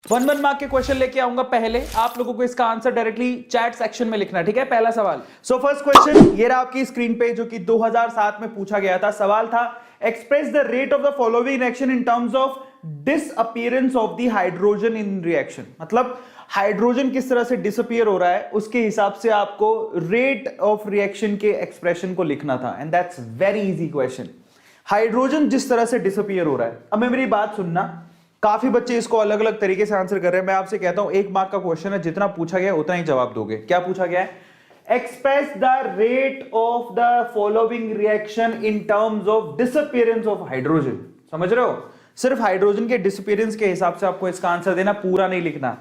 1 mark के question लेके आऊंगा। पहले आप लोगों को इसका आंसर डायरेक्टली चैट सेक्शन में लिखना है, ठीक है। पहला सवाल, सो फर्स्ट क्वेश्चन ये रहा आपकी स्क्रीन पे, जो कि 2007 में पूछा गया था। सवाल था express the rate of the following reaction in terms of disappearance of the hydrogen in reaction. मतलब हाइड्रोजन किस तरह से डिसअपीयर हो रहा है, उसके हिसाब से आपको रेट ऑफ रिएक्शन के एक्सप्रेशन को लिखना था। And that's very easy question. Hydrogen जिस तरह से डिसअपीयर हो रहा है, अब मेरी बात सुनना, काफी बच्चे इसको अलग अलग तरीके से आंसर कर रहे हैं। मैं आपसे कहता हूं 1 मार्क का क्वेश्चन है, जितना पूछा गया उतना ही जवाब दोगे। क्या पूछा गया है? Express the rate of the following reaction in terms of disappearance of hydrogen. समझ रहे हो? सिर्फ हाइड्रोजन के डिसअपीयरेंस के हिसाब से आपको इसका आंसर देना, पूरा नहीं लिखना।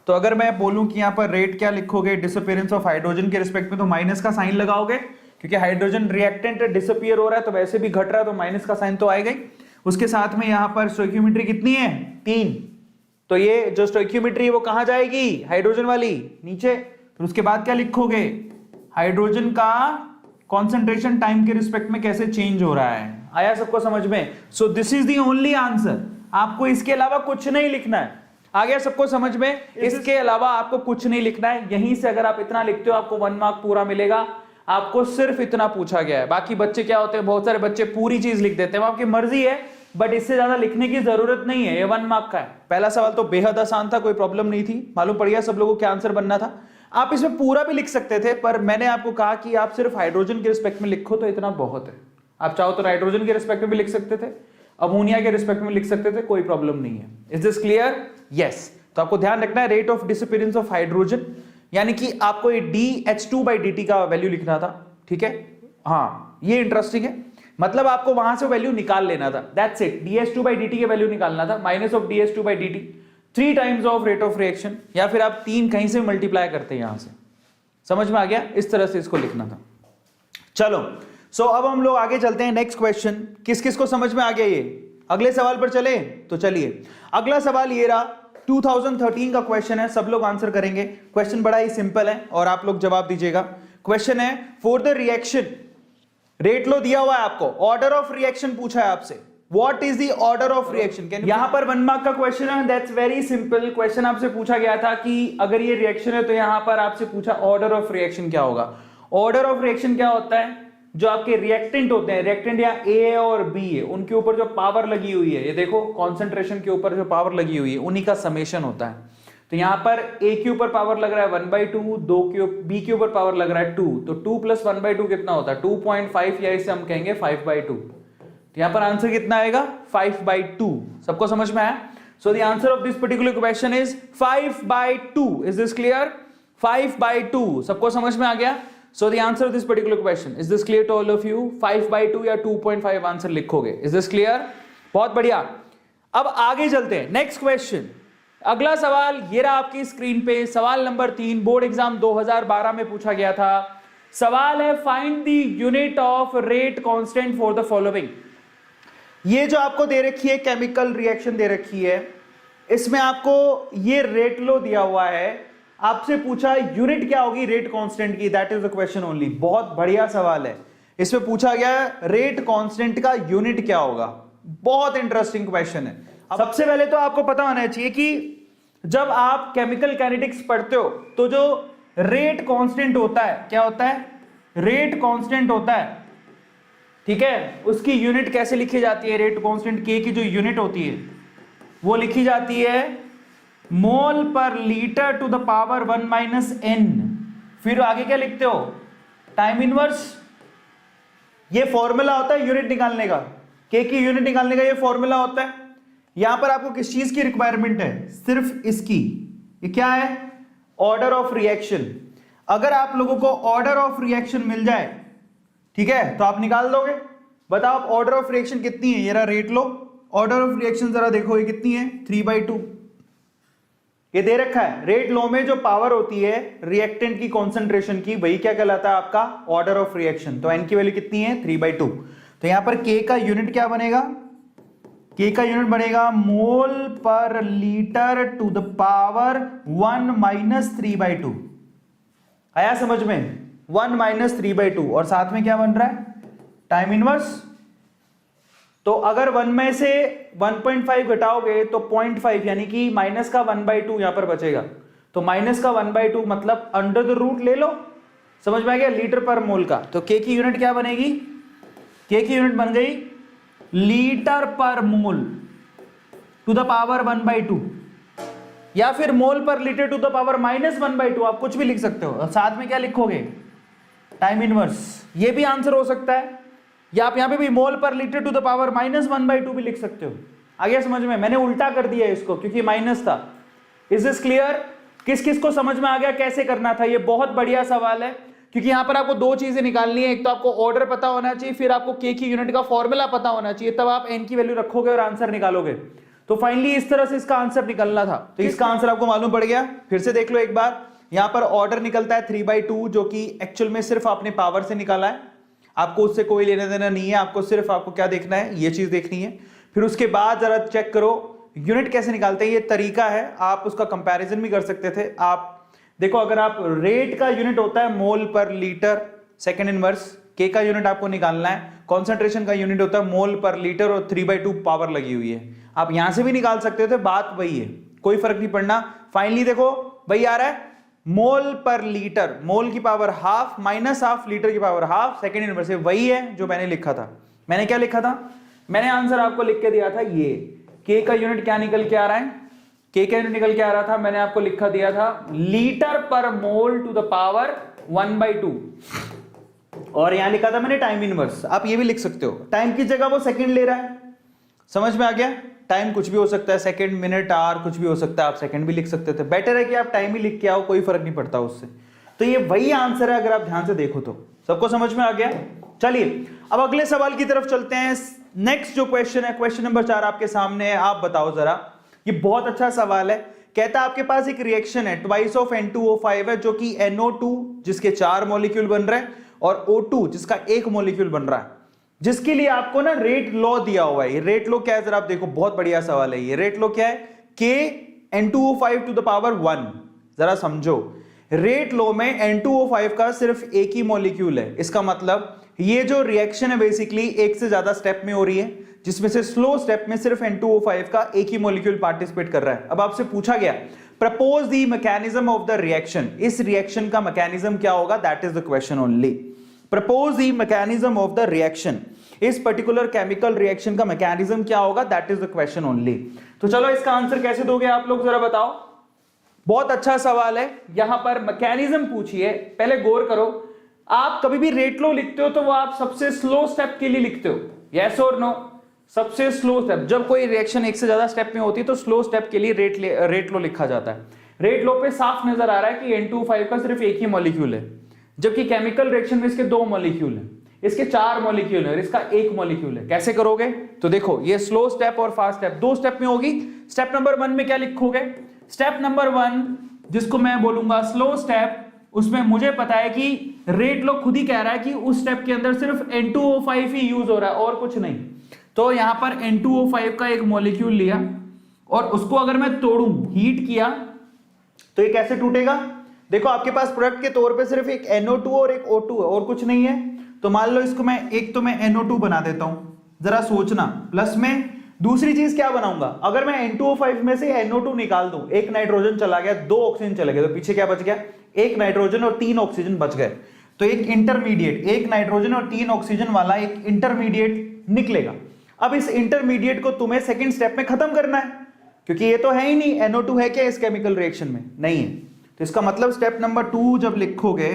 तो अगर मैं बोलूं कि यहां पर रेट क्या लिखोगे डिसअपीयरेंस ऑफ हाइड्रोजन के रिस्पेक्ट में, तो माइनस का साइन लगाओगे, क्योंकि हाइड्रोजन रिएक्टेंट डिसअपीयर हो रहा है तो वैसे भी घट रहा है, तो माइनस का साइन तो आएगा ही। उसके साथ में यहां पर स्टोइकियोमेट्री कितनी है? 3। तो ये जो स्टोइकियोमेट्री है वो कहां जाएगी? हाइड्रोजन वाली नीचे। फिर उसके बाद क्या लिखोगे? हाइड्रोजन का कॉन्सेंट्रेशन टाइम के रिस्पेक्ट में कैसे चेंज हो रहा है। आया सबको समझ में? So this is the only answer. आपको इसके अलावा कुछ नहीं लिखना है। आ गया सबको समझ में? इसके अलावा आपको कुछ नहीं लिखना है। यहीं से अगर आप इतना लिखते हो आपको 1 मार्क पूरा मिलेगा। आपको सिर्फ इतना पूछा गया है। बाकी बच्चे क्या होते हैं, बहुत सारे बच्चे पूरी चीज लिख देते हैं, वो आपकी मर्जी है, बट इससे ज्यादा लिखने की जरूरत नहीं है। ये 1 मार्क का है। पहला सवाल तो बेहद आसान था, कोई प्रॉब्लम नहीं थी। मालूम पड़ गया सब लोगों को क्या आंसर बनना था। आप इसमें पूरा भी लिख सकते थे, पर मैंने आपको कहा कि आप सिर्फ हाइड्रोजन के रिस्पेक्ट में लिखो तो इतना बहुत है। आप चाहो तो नाइट्रोजन के रिस्पेक्ट में भी लिख सकते थे, अमोनिया के रिस्पेक्ट में लिख सकते थे, कोई प्रॉब्लम नहीं है। Is this clear? यस। तो आपको ध्यान रखना है rate of disappearance of hydrogen, यानी कि आपको ये DH2/dt का वैल्यू लिखना था, ठीक है। हाँ, ये इंटरेस्टिंग है। मतलब आपको वहां से वैल्यू निकाल लेना था, दैट्स इट। DH2/dt की वैल्यू निकालना था, minus of DH2/dt 3 times of rate of reaction, या फिर आप 3 कहीं से मल्टीप्लाई करते हैं यहां से। समझ में आ गया? इस तरह से इसको लिखना था। चलो, सो अब हम लोग आगे चलते हैं। नेक्स्ट क्वेश्चन किस किस को समझ में आ गया? ये अगले सवाल पर चले तो चलिए। अगला सवाल ये रहा, 2013 का क्वेश्चन है, सब लोग आंसर करेंगे। क्वेश्चन बड़ा ही सिंपल है और आप लोग जवाब दीजिएगा। क्वेश्चन है फॉर द रिएक्शन, रेट लो दिया हुआ है आपको, ऑर्डर ऑफ रिएक्शन पूछा है आपसे। What is the order of reaction? यहां पर 1 मार्क का क्वेश्चन है, दैट्स वेरी सिंपल। क्वेश्चन आपसे पूछा गया था कि अगर ये रिएक्शन है तो यहां पर आपसे पूछा ऑर्डर ऑफ रिएक्शन क्या होगा। ऑर्डर ऑफ रिएक्शन क्या होता है? जो आपके रिएक्टेंट होते हैं, रिएक्टेंट या A और B है, उनके ऊपर जो पावर लगी हुई है, ये देखो कॉन्सेंट्रेशन के ऊपर जो पावर लगी हुई है, उन्हीं का समेशन होता है। तो यहां पर A के ऊपर पावर लग रहा है 1/2, B के ऊपर पावर लग रहा है 2, तो 2 + 1/2 कितना होता है? 2.5, या इसे हम कहेंगे 5/2। तो यहां पर आंसर कितना आएगा? 5/2। सबको समझ में आया? So the answer of this particular question is 5/2। Is this clear? 5/2। सबको समझ में आ गया? So the answer of this particular question, is this clear to all of you? 5/2 या 2.5 आंसर लिखोगे। Is this clear? बहुत बढ़िया। अब आगे चलते हैं, नेक्स्ट क्वेश्चन। अगला सवाल ये रहा आपकी स्क्रीन पे, सवाल नंबर 3, बोर्ड एग्जाम 2012 में पूछा गया था। सवाल है find the unit of rate constant for the following. ये जो आपको दे रखी है केमिकल रिएक्शन दे रखी है, इसमें आपको ये रेट लो दिया हुआ है। आपसे पूछा यूनिट क्या होगी रेट कांस्टेंट की, that is the question only. बहुत बढ़िया सवाल है। इसमें पूछा गया रेट कांस्टेंट का यूनिट क्या होगा। बहुत इंटरेस्टिंग क्वेश्चन है। सबसे पहले तो आपको पता होना चाहिए कि जब आप केमिकल काइनेटिक्स पढ़ते हो तो जो रेट कांस्टेंट होता है, क्या होता है? रेट कांस्टेंट होता है, ठीक है। उसकी यूनिट कैसे लिखी जाती है? रेट कांस्टेंट K की जो यूनिट होती है वो लिखी जाती है mole per litre to the power 1 - n। फिर आगे क्या लिखते हो? Time inverse. ये फॉर्मूला होता है यूनिट निकालने का, K की यूनिट निकालने का ये फॉर्मूला होता है। यहां पर आपको किस चीज की रिक्वायरमेंट है? सिर्फ इसकी। ये क्या है? Order of reaction. अगर आप लोगों को ऑर्डर ऑफ रिएक्शन मिल जाए, ठीक है, तो आप निकाल दोगे। बताओ आप ऑर्डर ऑफ रिएक्शन कितनी है? ये रहा rate low. Order of reaction जरा देखो ये कितनी है? 3/2। ये दे रखा है। रेट लॉ में जो पावर होती है रिएक्टेंट की कॉन्सेंट्रेशन की, वही क्या कहलाता है? आपका ऑर्डर ऑफ रिएक्शन। तो n की वैल्यू कितनी है? 3/2। तो यहां पर K का यूनिट क्या बनेगा? K का यूनिट बनेगा मोल per litre to the power 1 - 3/2। आया समझ में? 1 - 3/2। और साथ में क्या बन रहा है? Time inverse. तो अगर 1 में से 1.5 घटाओगे तो 0.5 यानी कि माइनस का 1/2 यहां पर बचेगा। तो माइनस का 1/2 मतलब अंडर द रूट ले लो, समझ में आ गया, लीटर पर मोल का। तो के की यूनिट क्या बनेगी, के की यूनिट बन गई लीटर पर मोल टू द पावर 1/2, या फिर मोल per litre to the power -1/2, आप कुछ भी लिख सकते हो। साथ में क्या लिखोगे, टाइम इनवर्स, ये भी आंसर हो सकता है, या आप यहां पे भी मोल per litre to the power -1/2 भी लिख सकते हो। आ गया समझ में, मैंने उल्टा कर दिया इसको क्योंकि माइनस था। इज दिस क्लियर, किस किस को समझ में आ गया कैसे करना था? ये बहुत बढ़िया सवाल है क्योंकि यहां पर आपको दो चीजें निकालनी है, एक तो आपको ऑर्डर पता होना चाहिए, फिर आपको के की यूनिट का फॉर्मूला पता होना चाहिए, तब आप एन की वैल्यू रखोगे और आंसर निकालोगे। तो फाइनली इस तरह से इसका आंसर निकलना था। तो इसका आंसर आपको मालूम पड़ गया, फिर से देख लो एक बार। यहां पर ऑर्डर निकलता है 3/2 जो कि एक्चुअल में सिर्फ आपने पावर से निकाला है, आपको उससे कोई लेना देना नहीं है, आपको क्या देखना है, ये चीज देखनी है। फिर उसके बाद जरा चेक करो यूनिट कैसे निकालते हैं, ये तरीका है, आप उसका कंपैरिजन भी कर सकते थे। आप देखो, अगर आप रेट का यूनिट होता है mole per litre second inverse, के का यूनिट आपको निकालना है, कॉन्सेंट्रेशन का यूनिट होता है मोल पर लीटर और 3/2 पावर लगी हुई है। आप यहां से भी निकाल सकते थे, बात वही है, कोई फर्क नहीं पड़ना। फाइनली देखो वही आ रहा है, मोल पर लीटर, मोल की power half minus half litre की पावर हाफ सेकंड इनवर्स, वही है जो मैंने लिखा था। मैंने क्या लिखा था, मैंने आंसर आपको लिख के दिया था, ये के का यूनिट क्या निकल के आ रहा है, के का यूनिट निकल के आ रहा था, मैंने आपको लिखा दिया था लीटर पर मोल टू द पावर 1/2, और यहां लिखा था मैंने टाइम इनवर्स। आप ये भी लिख सकते हो, टाइम की जगह वो सेकंड ले रहा है, समझ में आ गया। टाइम कुछ भी हो सकता है, सेकंड मिनट आवर कुछ भी हो सकता है, आप सेकंड भी लिख सकते थे। बेटर है कि आप टाइम ही लिख के आओ, कोई फर्क नहीं पड़ता उससे। तो ये वही आंसर है अगर आप ध्यान से देखो तो। सबको समझ में आ गया? चलिए अब अगले सवाल की तरफ चलते हैं। नेक्स्ट जो क्वेश्चन है, क्वेश्चन नंबर 4 आपके सामने है, आप बताओ जरा। ये बहुत अच्छा सवाल है। कहता है आपके पास एक रिएक्शन है ट्वाइस ऑफ N2O5 है, जो कि NO2 जिसके 4 मॉलिक्यूल बन रहे हैं और O2 जिसका 1 मॉलिक्यूल बन रहा है, जिसके लिए आपको ना रेट लॉ दिया हुआ है। ये रेट लॉ क्या है जरा आप देखो, बहुत बढ़िया सवाल है ये। रेट लॉ क्या है, K N2O5 to the power 1। जरा समझो, रेट लॉ में N2O5 का सिर्फ एक ही मॉलिक्यूल है, इसका मतलब ये जो रिएक्शन है बेसिकली एक से ज्यादा स्टेप में हो रही है, जिसमें से स्लो स्टेप में सिर्फ N2O5 का एक ही मॉलिक्यूल पार्टिसिपेट कर रहा है। अब आपसे पूछा गया propose the mechanism of the reaction, इस रिएक्शन का मैकेनिज्म क्या होगा, that is the question only. Propose the mechanism of the reaction, इस पर्टिकुलर केमिकल रिएक्शन का मैकेनिज्म क्या होगा, that is the question only. तो चलो इसका आंसर कैसे दोगे आप लोग जरा बताओ। बहुत अच्छा सवाल है, यहां पर मैकेनिज्म पूछिए। पहले गौर करो, आप कभी भी रेट लो लिखते हो तो वो आप सबसे स्लो स्टेप के लिए लिखते हो, यस और नो? सबसे स्लो स्टेप, जब कोई रिएक्शन एक से ज्यादा स्टेप में होती है तो स्लो स्टेप के लिए रेट लो लिखा जाता है। रेट लो पे साफ नजर आ रहा है कि N2O5 का सिर्फ एक ही मॉलिक्यूल है, जबकि केमिकल रिएक्शन में इसके 2 मॉलिक्यूल हैं, इसके 4 मॉलिक्यूल है और इसका 1 मॉलिक्यूल है। कैसे करोगे? तो देखो, ये स्लो स्टेप और फास्ट स्टेप 2 स्टेप में होगी। स्टेप नंबर 1 में क्या लिखोगे, स्टेप नंबर 1 जिसको मैं बोलूंगा स्लो स्टेप, उसमें मुझे पता है कि रेट लो खुद ही कह रहा है कि उस स्टेप के अंदर सिर्फ N2O5 ही यूज हो रहा है और कुछ नहीं। तो यहां पर N2O5 का एक मॉलिक्यूल लिया और उसको अगर मैं तोड़ूं, हीट किया, तो ये कैसे टूटेगा? देखो आपके पास प्रोडक्ट के तौर पे सिर्फ एक NO2 और एक O2 है और कुछ नहीं है। तो मान लो इसको मैं एक तो मैं NO2 बना देता हूं, जरा सोचना, प्लस में दूसरी चीज क्या बनाऊंगा, अगर मैं N2O5 में से NO2 निकाल दूं, एक नाइट्रोजन चला गया, 2 ऑक्सीजन चले गए, तो पीछे क्या बच गया, एक नाइट्रोजन और 3 ऑक्सीजन बच गए। तो एक इंटरमीडिएट, एक नाइट्रोजन और 3 ऑक्सीजन वाला एक इंटरमीडिएट निकलेगा। अब इस इंटरमीडिएट को तुम्हें सेकंड स्टेप में खत्म करना है, क्योंकि ये तो है ही नहीं, NO2 है क्या इस केमिकल रिएक्शन में, नहीं है। तो इसका मतलब स्टेप नंबर 2 जब लिखोगे,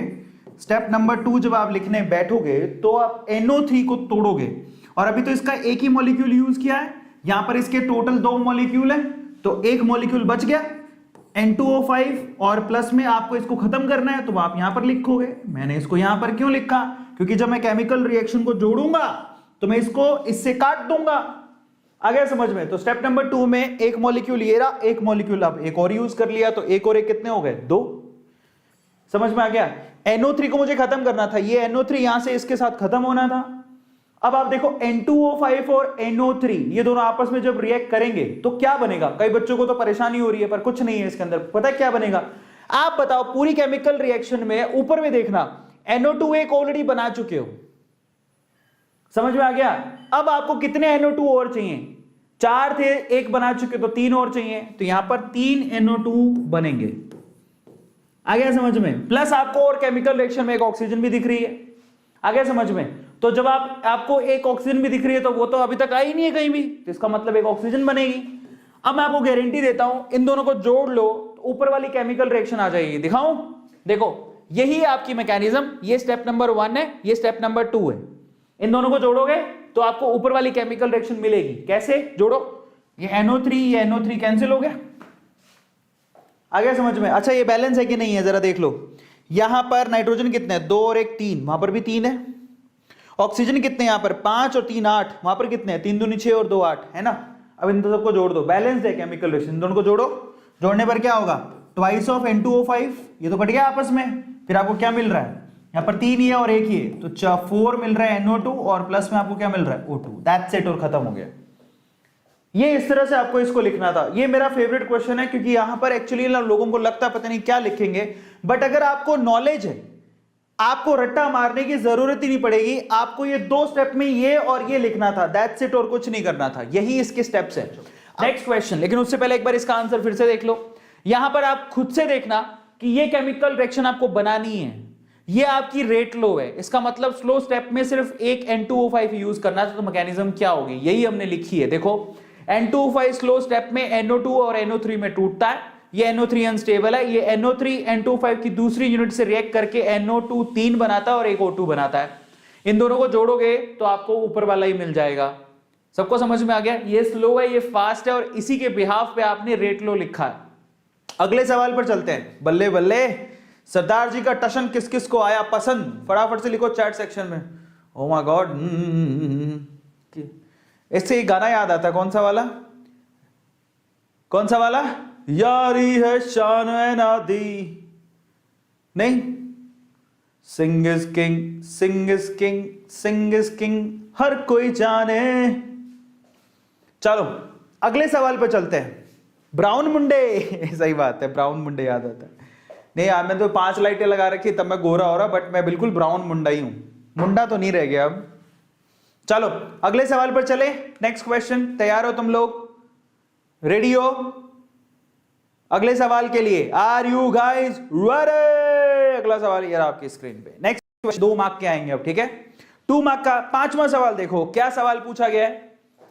स्टेप नंबर 2 जब आप लिखने बैठोगे तो आप NO3 को तोड़ोगे, और अभी तो इसका एक ही मॉलिक्यूल यूज किया है, यहां पर इसके टोटल 2 मॉलिक्यूल है, तो एक मॉलिक्यूल बच गया N2O5, और प्लस में आपको इसको खत्म करना है, तो आप यहां पर लिखोगे। मैंने इसको यहां पर क्यों लिखा, क्योंकि जब मैं केमिकल रिएक्शन को जोड़ूंगा तो मैं इसको इससे काट दूंगा। आ गया समझ में? तो स्टेप नंबर 2 में एक मॉलिक्यूल ये रहा, एक मॉलिक्यूल अब एक और यूज कर लिया, तो एक और एक कितने हो गए, 2। समझ में आ गया? NO3 को मुझे खत्म करना था, ये NO3 यहां से इसके साथ खत्म होना था। अब आप देखो N2O5 और NO3 ये दोनों आपस में जब रिएक्ट करेंगे तो क्या बनेगा? कई बच्चों को तो परेशानी हो रही है, पर कुछ नहीं है इसके अंदर। पता है क्या बनेगा? आप बताओ, पूरी केमिकल रिएक्शन में ऊपर में देखना, NO2 एक ऑलरेडी बना चुके हो, समझ में आ गया? अब आपको कितने NO2 और चाहिए? 4 थे, एक बना चुके, तो 3 और चाहिए, तो यहां पर 3 NO2 बनेंगे। आ गया समझ में? प्लस आपको और केमिकल रिएक्शन में एक ऑक्सीजन भी दिख रही है। आ गया समझ में? तो जब आपको एक ऑक्सीजन भी दिख रही है तो वो तो अभी तक आई नहीं है कहीं भी, तो इसका मतलब एक ऑक्सीजन बनेगी। अब मैं आपको गारंटी देता हूं, इन दोनों को जोड़ लो तो ऊपर वाली केमिकल रिएक्शन आ जाएगी। दिखाऊं? देखो, यही आपकी मैकेनिज्म, ये स्टेप नंबर 1 है, ये स्टेप नंबर 2 है। इन दोनों को जोड़ोगे तो आपको ऊपर वाली केमिकल रिएक्शन मिलेगी। कैसे? जोड़ो, ये NO3 ये NO3 कैंसिल हो गया। आ गया समझ में? अच्छा, ये बैलेंस है कि नहीं है जरा देख लो। यहां पर नाइट्रोजन कितने हैं? 2 और 1 3, वहां पर भी 3 है। ऑक्सीजन कितने यहां पर? 5 और 3 8, वहां पर कितने हैं? 3 दूनी 6 और 2 8, है ना? अब इन सबको जोड़ दो, बैलेंस है केमिकल रिएक्शन। इन दोनों को जोड़ो, जोड़ने पर क्या होगा? ट्वाइस ऑफ N2O5, ये तो कट गया आपस में। फिर आपको क्या मिल रहा है? यहां पर 3 ही है और 1 ही है, तो 4 मिल रहा है NO2 और प्लस में आपको क्या मिल रहा है? O2। दैट्स इट, और खत्म हो गया। ये इस तरह से आपको इसको लिखना था। ये मेरा फेवरेट क्वेश्चन है, क्योंकि यहां पर एक्चुअली लोगों को लगता है पता नहीं क्या लिखेंगे, बट अगर आपको नॉलेज है, आपको रट्टा मारने की जरूरत ही नहीं पड़ेगी। आपको ये 2 स्टेप में ये और ये लिखना था, दैट्स इट, और कुछ नहीं करना था। यही इसके स्टेप्स है। नेक्स्ट क्वेश्चन, लेकिन उससे पहले एक बार इसका आंसर फिर से देख लो। यहां पर आप खुद से देखना कि ये केमिकल रिएक्शन आपको बनानी है, ये आपकी रेट लो है। इसका मतलब स्लो स्टेप में सिर्फ एक N2O5 यूज करना था, तो मैकेनिज्म क्या होगी? यही हमने लिखी है। देखो, N2O5 स्लो स्टेप में NO2 और NO3 में टूटता है, ये NO3 अनस्टेबल है, ये NO3 N2O5 की दूसरी यूनिट से रिएक्ट करके NO2 3 बनाता है और एक O2 बनाता है। इन दोनों को जोड़ोगे तो आपको ऊपर वाला ही मिल जाएगा। सबको समझ में आ गया? ये स्लो है, ये फास्ट है, और इसी के बिहाफ पे आपने रेट लो लिखा है। अगले सवाल पर चलते हैं। बल्ले बल्ले, सरदार जी का टशन किस किस को आया पसंद? फटाफट से लिखो चैट सेक्शन में। ओह माय गॉड, इससे एक गाना याद आता है, कौन सा वाला? कौन सा वाला? यारी है शान है नादी, नहीं? Singh is king, Singh is king, Singh is king, हर कोई जाने। चलो अगले सवाल पर चलते हैं। ब्राउन मुंडे सही बात है, ब्राउन मुंडे याद आता है। नहीं यार, मैं तो 5 लाइटें लगा रखी तब मैं गोरा हो रहा, बट मैं बिल्कुल ब्राउन मुंडा ही हूं, मुंडा तो नहीं रह गया अब। चलो अगले सवाल पर चले। नेक्स्ट क्वेश्चन, तैयार हो तुम लोग? रेडी हो अगले सवाल के लिए? Are you guys ready? अगला सवाल ये आपकी स्क्रीन पे। नेक्स्ट क्वेश्चन 2 मार्क के आएंगे अब, ठीक है? 2 मार्क का 5वां सवाल देखो, क्या सवाल पूछा गया है।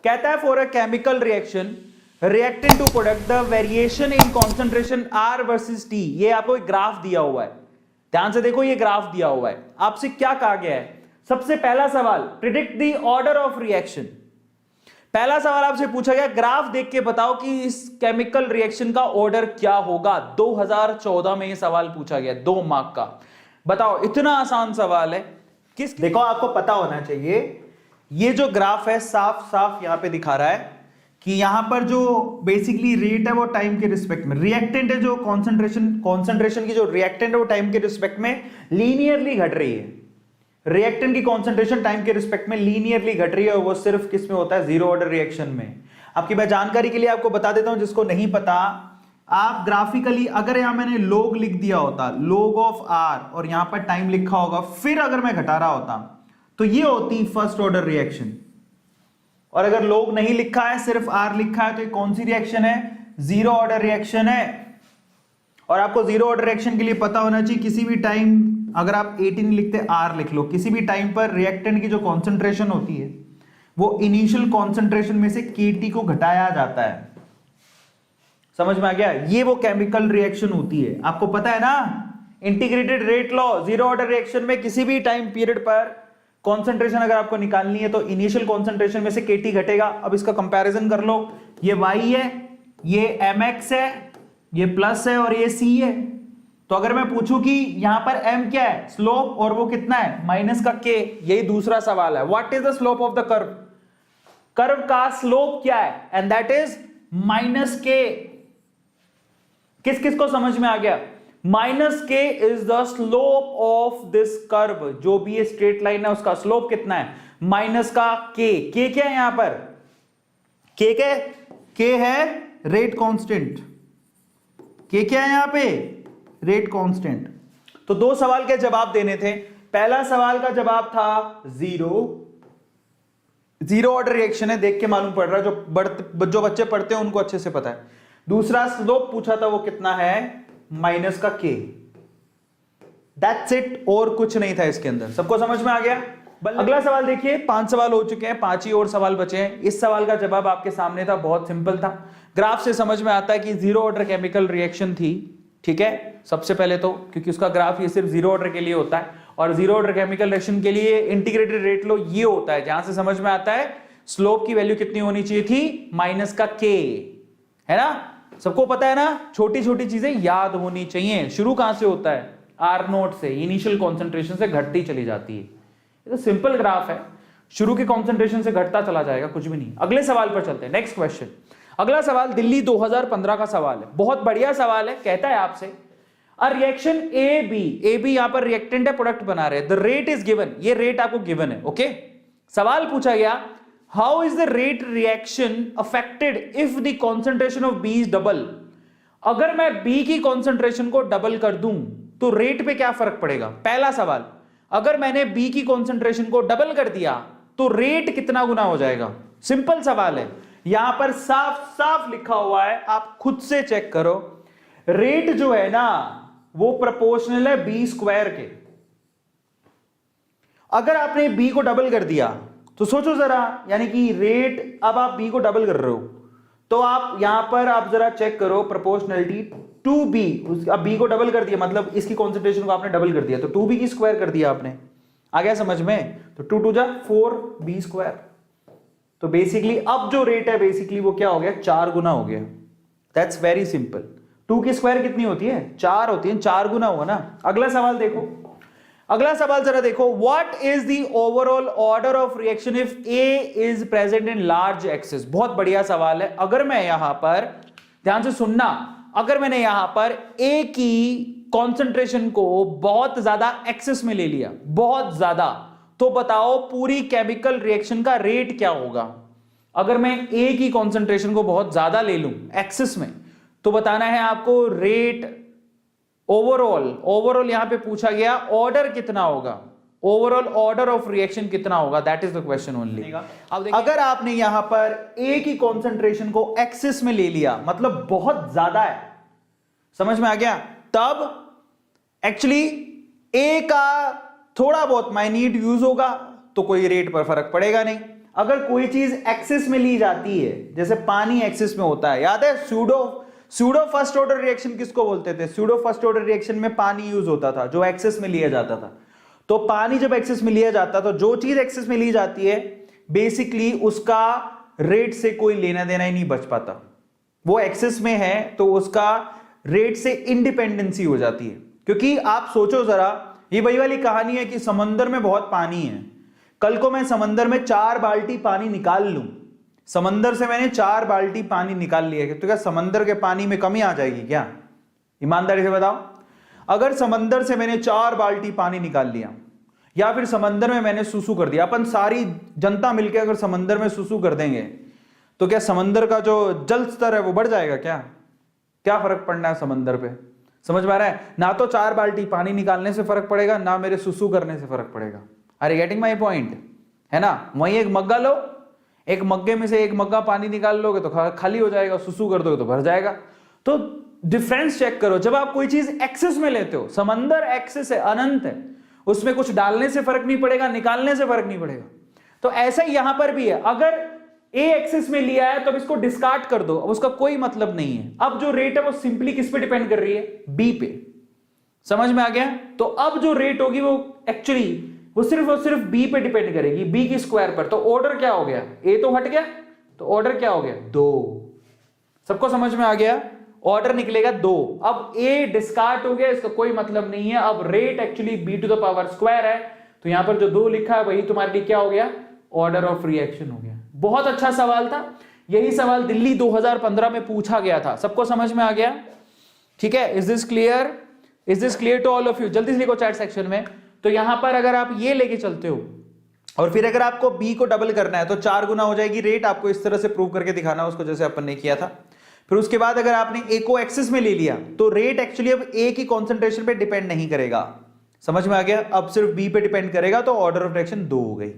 कहता है for a chemical reaction reactant to product the variation in concentration R versus T। ये आपको एक ग्राफ दिया हुआ है, ध्यान से देखो, ये ग्राफ दिया हुआ है। आपसे क्या कहा गया है? सबसे पहला सवाल, predict the order of reaction. पहला सवाल आपसे पूछा गया, ग्राफ देख के बताओ कि इस केमिकल रिएक्शन का ऑर्डर क्या होगा। 2014 में ये सवाल पूछा गया, 2 मार्क का। बताओ, इतना आसान सवाल है। देखो, आपको पता होना चाहिए, ये जो ग्राफ है साफ साफ यहां पे दिखा रहा है कि यहां पर जो बेसिकली रेट है वो टाइम के रिस्पेक्ट में, रिएक्टेंट है जो कॉन्सेंट्रेशन की जो रिएक्टेंट है वो टाइम के रिस्पेक्ट में लीनियरली घट रही है। रिएक्टेंट की कॉन्सेंट्रेशन टाइम के रिस्पेक्ट में लीनियरली घट रही है, और वो सिर्फ किस में होता है? जीरो ऑर्डर रिएक्शन में। आपकी मैं जानकारी के लिए आपको बता देता हूं, जिसको नहीं पता, आप ग्राफिकली अगर यहां मैंने लोग लिख दिया होता, लोग ऑफ आर, और यहां पर टाइम लिखा होगा, फिर अगर मैं घटा रहा होता तो ये होती फर्स्ट ऑर्डर रिएक्शन। और अगर लोग नहीं लिखा है, सिर्फ आर लिखा है, तो ये कौन सी रिएक्शन है? जीरो ऑर्डर रिएक्शन है। और आपको जीरो ऑर्डर रिएक्शन के लिए पता होना चाहिए, किसी भी टाइम अगर आप 18 लिखते आर लिख लो, किसी भी टाइम पर रिएक्टेंट की जो कॉन्सेंट्रेशन होती है वो इनिशियल कॉन्सेंट्रेशन में से केटी को घटाया जाता है। समझ में आ गया? ये वो केमिकल रिएक्शन होती है, आपको पता है ना? Integrated rate law, zero order reaction में किसी भी टाइम पीरियड पर कॉन्सेंट्रेशन अगर आपको निकालनी है तो इनिशियल कॉन्सेंट्रेशन में से केटी घटेगा। अब इसका कंपैरिजन कर लो, ये y है, ये mx है, ये प्लस है और ये c है। तो अगर मैं पूछूं कि यहां पर m क्या है? स्लोप, और वो कितना है? माइनस का k। यही दूसरा सवाल है, what is the slope of the curve? Curve का स्लोप क्या है? And that is minus k। किस किस को समझ में आ गया? माइनस के is the slope of this curve. जो भी ये स्ट्रेट लाइन है उसका स्लोप कितना है? माइनस का के। के क्या है यहां पर? के है रेट कांस्टेंट। के क्या है यहां पे? Rate constant. तो 2 सवाल के जवाब देने थे। पहला सवाल का जवाब था 0, जीरो ऑर्डर रिएक्शन है, देख के मालूम पड़ रहा है, जो बच्चे पढ़ते हैं उनको अच्छे से पता है। दूसरा स्लोप पूछा था, वो कितना है, माइनस का k। दैट्स इट, और कुछ नहीं था इसके अंदर। सबको समझ में आ गया? अगला सवाल देखिए, 5 सवाल हो चुके हैं, 5 ही और सवाल बचे हैं। इस सवाल का जवाब आपके सामने था, बहुत सिंपल था। ग्राफ से समझ में आता है कि जीरो ऑर्डर केमिकल रिएक्शन थी, ठीक है, सबसे पहले तो, क्योंकि उसका ग्राफ ये सिर्फ जीरो ऑर्डर के लिए होता है, और जीरो ऑर्डर केमिकल रिएक्शन के लिए इंटीग्रेटेड रेट लो ये होता है, जहां से समझ में आता है स्लोप की वैल्यू कितनी होनी चाहिए थी, माइनस का k, है ना? सबको पता है ना, छोटी छोटी चीजें याद होनी चाहिए। शुरू कहां से होता है, R0 से, इनिशियल कॉन्सेंट्रेशन से घटती चली जाती है। ये तो सिंपल ग्राफ है, शुरू के कॉन्सेंट्रेशन से घटता चला जाएगा, कुछ भी नहीं। अगले सवाल पर चलते हैं, नेक्स्ट क्वेश्चन। अगला सवाल दिल्ली 2015 का सवाल है, बहुत बढ़िया सवाल है। कहता है आपसे अ रिएक्शन ए बी यहां पर रिएक्टेंट है, प्रोडक्ट बना रहे हैं, द रेट इज गिवन, ये रेट आपको गिवन है, ओके। सवाल पूछा गया, how is the rate reaction affected if the concentration of B is double. अगर मैं बी की कॉन्सेंट्रेशन को डबल कर दूं तो रेट पे क्या फर्क पड़ेगा? पहला सवाल, अगर मैंने बी की कॉन्सेंट्रेशन को डबल कर दिया तो रेट कितना गुना हो जाएगा? सिंपल सवाल है, यहां पर साफ साफ लिखा हुआ है, आप खुद से चेक करो। रेट जो है ना वो प्रोपोर्शनल है बी स्क्वायर के। अगर आपने बी को डबल कर दिया तो सोचो जरा, यानी कि रेट, अब आप बी को डबल कर रहे हो तो आप यहां पर आप जरा चेक करो प्रोपोर्शनलिटी टू बी। अब बी को डबल कर दिया मतलब इसकी कॉन्सेंट्रेशन को आपने डबल कर दिया, तो 2b की स्क्वायर कर दिया आपने। आ गया समझ में? तो 2 2 जा 4b स्क्वायर। तो बेसिकली अब जो रेट है बेसिकली वो क्या हो गया, 4 गुना हो गया। That's very simple. 2 की स्क्वायर कितनी होती है, 4 होती है, 4 गुना हुआ ना। अगला सवाल देखो, अगला सवाल जरा देखो, what is the overall order of reaction if A is present in large access. बहुत बढ़िया सवाल है। अगर मैं यहां पर, ध्यान से सुनना, अगर मैंने यहां पर ए की कॉन्सेंट्रेशन को बहुत ज्यादा एक्सेस में ले लिया, बहुत ज्यादा, तो बताओ पूरी केमिकल रिएक्शन का रेट क्या होगा। अगर मैं ए की कॉन्सेंट्रेशन को बहुत ज्यादा ले लूं एक्सेस में, तो बताना है आपको रेट ओवरऑल यहां पे पूछा गया, ऑर्डर कितना होगा, ओवरऑल ऑर्डर ऑफ रिएक्शन कितना होगा, that is the question only. अब अगर आपने यहां पर ए की कॉन्सेंट्रेशन को एक्सेस में ले लिया, मतलब बहुत ज्यादा है, समझ में आ गया, तब एक्चुअली ए का थोड़ा बहुत माइन्यूट यूज होगा तो कोई रेट पर फर्क पड़ेगा नहीं। अगर कोई चीज एक्सेस में ली जाती है, जैसे पानी एक्सेस में होता है, याद है सूडो फर्स्ट ऑर्डर रिएक्शन किसको बोलते थे? सूडो फर्स्ट ऑर्डर रिएक्शन में पानी यूज होता था जो एक्सेस में लिया जाता था। तो पानी जब एक्सेस में लिया जाता, तो जो चीज एक्सेस में ली जाती है बेसिकली उसका रेट से कोई लेना देना ही नहीं बच पाता। वो एक्सेस में है तो उसका रेट से इंडिपेंडेंसी हो जाती है। क्योंकि आप सोचो जरा, ये वही वाली कहानी है कि समंदर में बहुत पानी है, कल को मैं समंदर में 4 बाल्टी पानी निकाल लूं, समंदर से मैंने 4 बाल्टी पानी निकाल लिया, तो क्या समंदर के पानी में कमी आ जाएगी क्या? ईमानदारी से बताओ। अगर समंदर से मैंने 4 बाल्टी पानी निकाल लिया, या फिर समंदर में मैंने सुसु कर दिया, अपन सारी जनता मिलकर अगर समंदर में सुसु कर देंगे तो क्या समंदर का जो जल स्तर है वो बढ़ जाएगा क्या? क्या फर्क पड़ना है समंदर पे? समझ में आ रहा है? ना तो 4 बाल्टी पानी निकालने से फर्क पड़ेगा, ना मेरे सुसु करने से फर्क पड़ेगा। अरे गेटिंग माई पॉइंट, है ना? वहीं एक मग्गा लो, एक मग्गे में से एक मग्गा पानी निकाल लोगे तो खाली हो जाएगा, सुसु कर दोगे तो भर जाएगा। तो डिफरेंस चेक करो, जब आप कोई चीज एक्सेस में लेते हो, समंदर एक्सेस है, अनंत है, उसमें कुछ डालने से फर्क नहीं पड़ेगा, निकालने से फर्क नहीं पड़ेगा। तो ऐसा ही यहां पर भी है, अगर ए एक्सेस में लिया है तो अब इसको डिस्कार्ड कर दो, अब उसका कोई मतलब नहीं है। अब जो रेट है वो सिंपली किस पे डिपेंड कर रही है? बी पे। समझ में आ गया? तो अब जो रेट होगी वो एक्चुअली वो सिर्फ बी पे डिपेंड करेगी, बी की स्क्वायर पर। तो ऑर्डर क्या हो गया? ए तो हट गया, तो ऑर्डर क्या हो गया? 2। सबको समझ में आ गया? ऑर्डर निकलेगा 2। अब ए डिस्कार्ड हो गया, इसका कोई मतलब नहीं है। अब rate actually B to the power square है, तो यहां पर जो 2 लिखा है वही तुम्हारे लिए क्या हो गया? ऑर्डर ऑफ रिएक्शन हो गया। बहुत अच्छा सवाल था, यही सवाल दिल्ली 2015 में पूछा गया था। सबको समझ में आ गया? ठीक है, is this clear? Is this clear to all of you? जल्दी से लिखो चैट सेक्शन में। तो यहां पर अगर आप ये लेके चलते हो और फिर अगर आपको बी को डबल करना है तो 4 गुना हो जाएगी रेट। आपको इस तरह से प्रूव करके दिखाना उसको, जैसे अपन ने किया था। फिर उसके बाद अगर आपने ए को एक्सेस में ले लिया तो रेट एक्चुअली अब ए की कॉन्सेंट्रेशन पे डिपेंड नहीं करेगा। समझ में आ गया? अब सिर्फ बी पे डिपेंड करेगा, तो ऑर्डर ऑफ रिएक्शन 2 हो गई।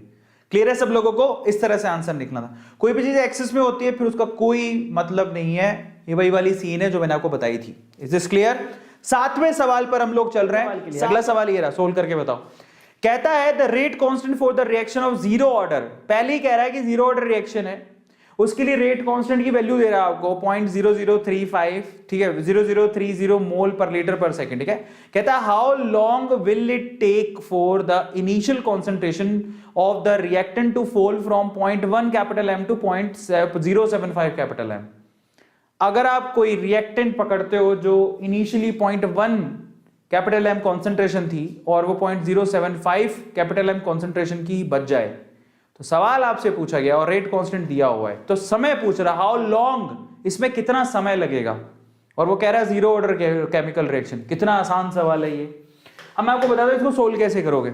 क्लियर है सब लोगों को? इस तरह से आंसर निकला था। कोई भी चीज एक्सेस में होती है फिर उसका कोई मतलब नहीं है, ये वही वाली सीन है जो मैंने आपको बताई थी। Is this clear? 7वें सवाल पर हम लोग चल रहे हैं। अगला सवाल ये रहा, सोल्व करके बताओ। कहता है the rate constant for the reaction of zero order. पहले ही कह रहा है कि जीरो ऑर्डर रिएक्शन है, उसके लिए रेट कांस्टेंट की वैल्यू दे रहा है आपको 0.0035, ठीक है, 0030 मोल पर लीटर पर सेकंड, ठीक है। कहता है how long will it take for the initial concentration of the reactant to fall from 0.1 capital M to 0.075 capital M. अगर आप कोई रिएक्टेंट पकड़ते हो जो इनिशियली 0.1 कैपिटल एम कॉन्सेंट्रेशन थी और वो 0.075 कैपिटल एम कॉन्सेंट्रेशन की बच जाए, तो सवाल आपसे पूछा गया और रेट कांस्टेंट दिया हुआ है, तो समय पूछ रहा हाउ लॉन्ग, इसमें कितना समय लगेगा, और वो कह रहा है जीरो ऑर्डर केमिकल रिएक्शन। कितना आसान सवाल है ये। अब मैं आपको बता दूं इसको सोल्व कैसे करोगे।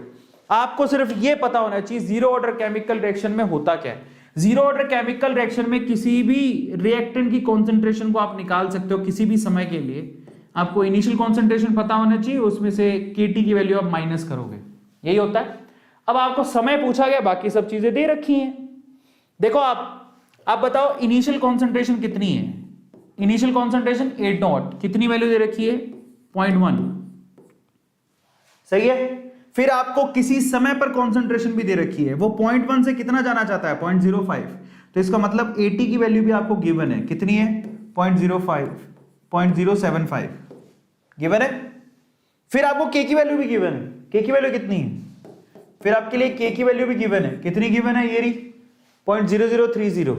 आपको सिर्फ ये पता होना चाहिए जीरो ऑर्डर केमिकल रिएक्शन में होता क्या है। जीरो ऑर्डर केमिकल रिएक्शन में किसी भी रिएक्टेंट की कॉन्सेंट्रेशन को आप निकाल सकते हो किसी भी समय के लिए। आपको इनिशियल कॉन्सेंट्रेशन पता होना चाहिए, उसमें से केटी की वैल्यू आप माइनस करोगे, यही होता है। अब आपको समय पूछा गया, बाकी सब चीजें दे रखी हैं। देखो आप बताओ इनिशियल कॉन्सेंट्रेशन कितनी है। इनिशियल कॉन्सेंट्रेशन 8 नॉट, कितनी वैल्यू दे रखी है 0.1, सही है। फिर आपको किसी समय पर कॉन्सेंट्रेशन भी दे रखी है, वो 0.1 से कितना जाना चाहता है 0.05, तो इसका मतलब 80 की वैल्यू भी आपको गिवन है, कितनी है 0.05, 0.075 गिवन है। फिर आपको के की वैल्यू भी गिवन है, के की वैल्यू कितनी है, फिर आपके लिए के की वैल्यू भी गिवन है, कितनी गिवन है, ये रही 0.0030,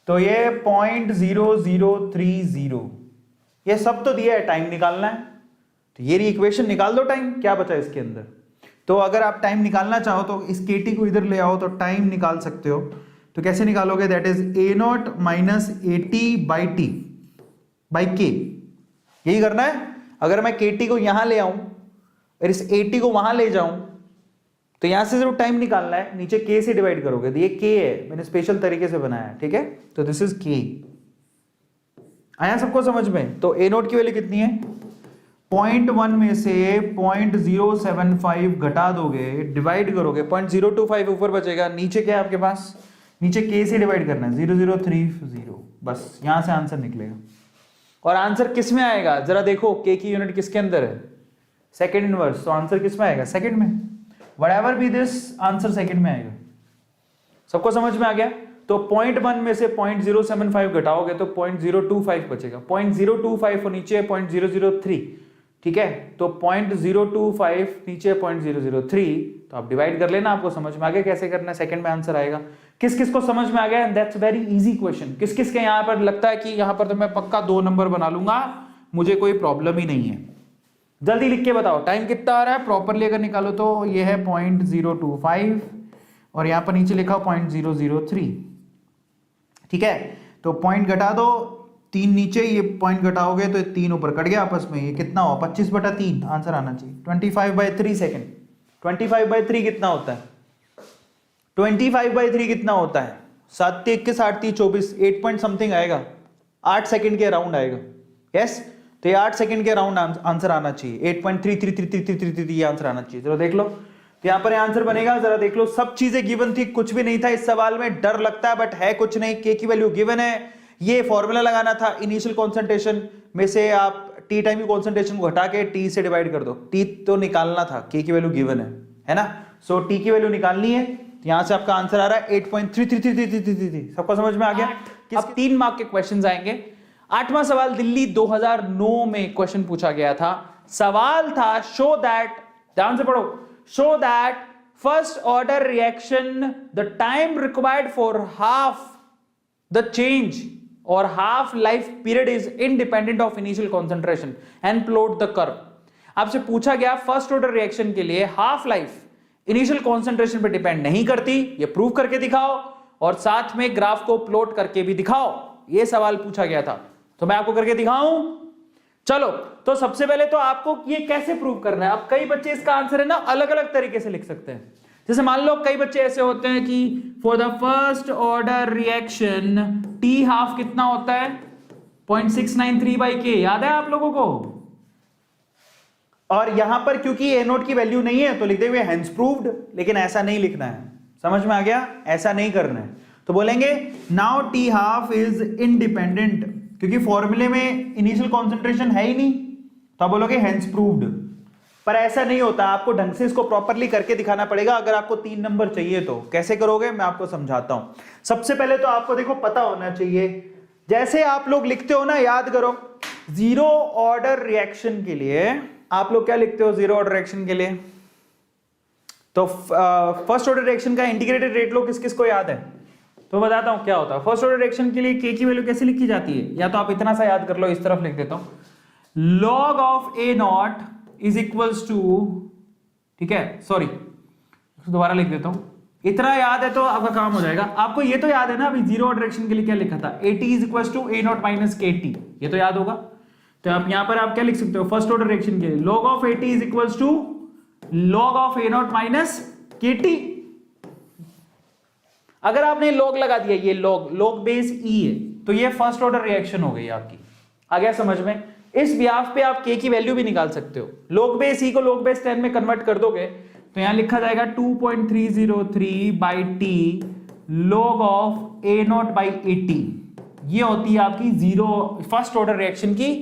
तो ये 0.0030, ये सब तो दिया है, टाइम निकालना है, तो ये इक्वेशन निकाल दो, टाइम क्या बचा इसके अंदर। तो अगर आप टाइम निकालना चाहो तो इस केटी को इधर ले आओ तो टाइम निकाल सकते हो। तो कैसे निकालोगे, that is a naught minus 80 by T by के, यही करना है। अगर मैं केटी को यहां ले आऊं और इस 80 को वहां ले जाऊं तो यहां से सिर्फ टाइम निकालना है, नीचे के से डिवाइड करोगे, तो ये के है, मैंने स्पेशल तरीके से बनाया है, ठीक है। तो दिस इज के। आया सबको समझ में? तो ए नोट की वैल्यू कितनी है, 0.1 में से 0.075 घटा दोगे, डिवाइड करोगे, 0.025 ऊपर बचेगा, नीचे क्या है आपके पास, नीचे के से डिवाइड करना है 0.030, बस यहां से आंसर निकलेगा। और आंसर किस में आएगा जरा देखो, के की यूनिट किसके अंदर है, सेकंड इनवर्स, तो आंसर किस में आएगा, सेकंड में। Whatever B this, answer second में आएगा। सबको समझ में आ गया? तो 0.1 में से 0.075 घटाओगे तो 0.025 बचेगा, 0.025 और नीचे 0.003, ठीक है। तो 0.025 नीचे 0.003, तो आप डिवाइड कर लेना, आपको समझ में आ गया कैसे करना है, सेकंड में आंसर आएगा। किस किस को समझ में आ गया? That's very easy question. किस किस के यहाँ पर लगता है कि यहाँ पर तो मैं पक्का 2 नंबर बना लूंगा, मुझे कोई प्रॉब्लम ही नहीं है, जल्दी लिख के बताओ। टाइम कितना आ रहा है प्रॉपरली अगर निकालो तो ये है 0.025 और यहाँ पर नीचे लिखा 0.003, ठीक है। तो पॉइंट घटा दो, 3 नीचे, ये पॉइंट घटाओगे तो 3 ऊपर कट गया आपस में, ये कितना हुआ 25/3, आंसर आना चाहिए 25/3 सेकेंड। 25/3 कितना होता है, 25/3 कितना होता है, 7 21 8 3 24, 8 पॉइंट समथिंग आएगा, 8 सेकंड के अराउंड आएगा, यस। तो ये 8 सेकंड के अराउंड आंसर आना चाहिए, 8.333333 ये आंसर आना चाहिए। चलो देख लो, तो यहाँ पर आंसर बनेगा, जरा देख लो, सब चीजें गिवन थी, कुछ भी नहीं था इस सवाल में, डर लगता है बट है कुछ नहीं, के की वैल्यू गिवन है, ये फॉर्मूला लगाना था, इनिशियल कॉन्सेंट्रेशन में से आप टी टाइम की कॉन्सेंट्रेशन को हटा के टी से डिवाइड कर दो, टी तो निकालना था, के की वैल्यू गिवन है ना। सो टी की वैल्यू निकालनी है, तो यहां से आपका आंसर आ रहा है 8.333333। सबको समझ में आ गया? अब 3 मार्क के क्वेश्चन आएंगे। 8वां सवाल दिल्ली 2009 में क्वेश्चन पूछा गया था। सवाल था शो दैट, ध्यान से पढ़ो, show that first order reaction the time required for half the change और half life period is independent of initial concentration and plot the curve. आपसे पूछा गया फर्स्ट ऑर्डर रिएक्शन के लिए हाफ लाइफ इनिशियल कॉन्सेंट्रेशन पे depend नहीं करती, ये प्रूव करके दिखाओ और साथ में ग्राफ को प्लॉट करके भी दिखाओ, ये सवाल पूछा गया था। तो मैं आपको करके दिखाऊं, चलो। तो सबसे पहले तो आपको ये कैसे प्रूव करना है। अब कई बच्चे इसका आंसर है ना अलग अलग तरीके से लिख सकते हैं। जैसे मान लो कई बच्चे ऐसे होते हैं कि for the first order reaction T half कितना होता है 0.693/k, याद है आप लोगों को। और यहां पर क्योंकि ए नोट की वैल्यू नहीं है तो लिख देंगे हेंस प्रूव्ड, लेकिन ऐसा नहीं लिखना है, समझ में आ गया? ऐसा नहीं करना है। तो बोलेंगे now T half is independent, क्योंकि फॉर्मूले में इनिशियल कॉन्सेंट्रेशन है ही नहीं, तो आप बोलोगे हेंस प्रूव्ड। पर ऐसा नहीं होता, आपको ढंग से इसको प्रॉपरली करके दिखाना पड़ेगा। अगर आपको 3 नंबर चाहिए तो कैसे करोगे, मैं आपको समझाता हूं। सबसे पहले तो आपको देखो पता होना चाहिए, जैसे आप लोग लिखते हो ना, याद करो, जीरो ऑर्डर रिएक्शन के लिए आप लोग क्या लिखते हो? जीरो ऑर्डर रिएक्शन के लिए तो फर्स्ट ऑर्डर रिएक्शन का इंटीग्रेटेड रेट लो, किस किस को याद है? तो बताता हूं क्या होता है। फर्स्ट ऑर्डर रिएक्शन के लिए के की वैल्यू कैसे लिखी जाती है? या तो आप इतना सा याद कर लो, इस तरफ लिख देता हूं, log of A naught is equals to, ठीक है, सॉरी दोबारा लिख देता हूं, इतना याद है तो आपका काम हो जाएगा। आपको ये तो याद है ना अभी जीरो ऑर्डर रिएक्शन के लिए क्या लिखा था? AT is equals to A naught minus k t, ये तो याद होगा। तो आप यहां पर आप क्या लिख सकते हो फर्स्ट ऑर्डर रिएक्शन के लिए? log of AT is equals to log of A naught minus k t. अगर आपने log लगा दिया, ये log बेस ई है, तो ये फर्स्ट ऑर्डर रिएक्शन हो गई आपकी। आ गया समझ में? इस बिहाफ पे आप के की वैल्यू भी निकाल सकते हो। log बेस ई को log बेस 10 में कन्वर्ट कर दोगे तो यहां लिखा जाएगा 2.303 by T log of A not by 80। ये होती है आपकी जीरो फर्स्ट ऑर्डर रिएक्शन की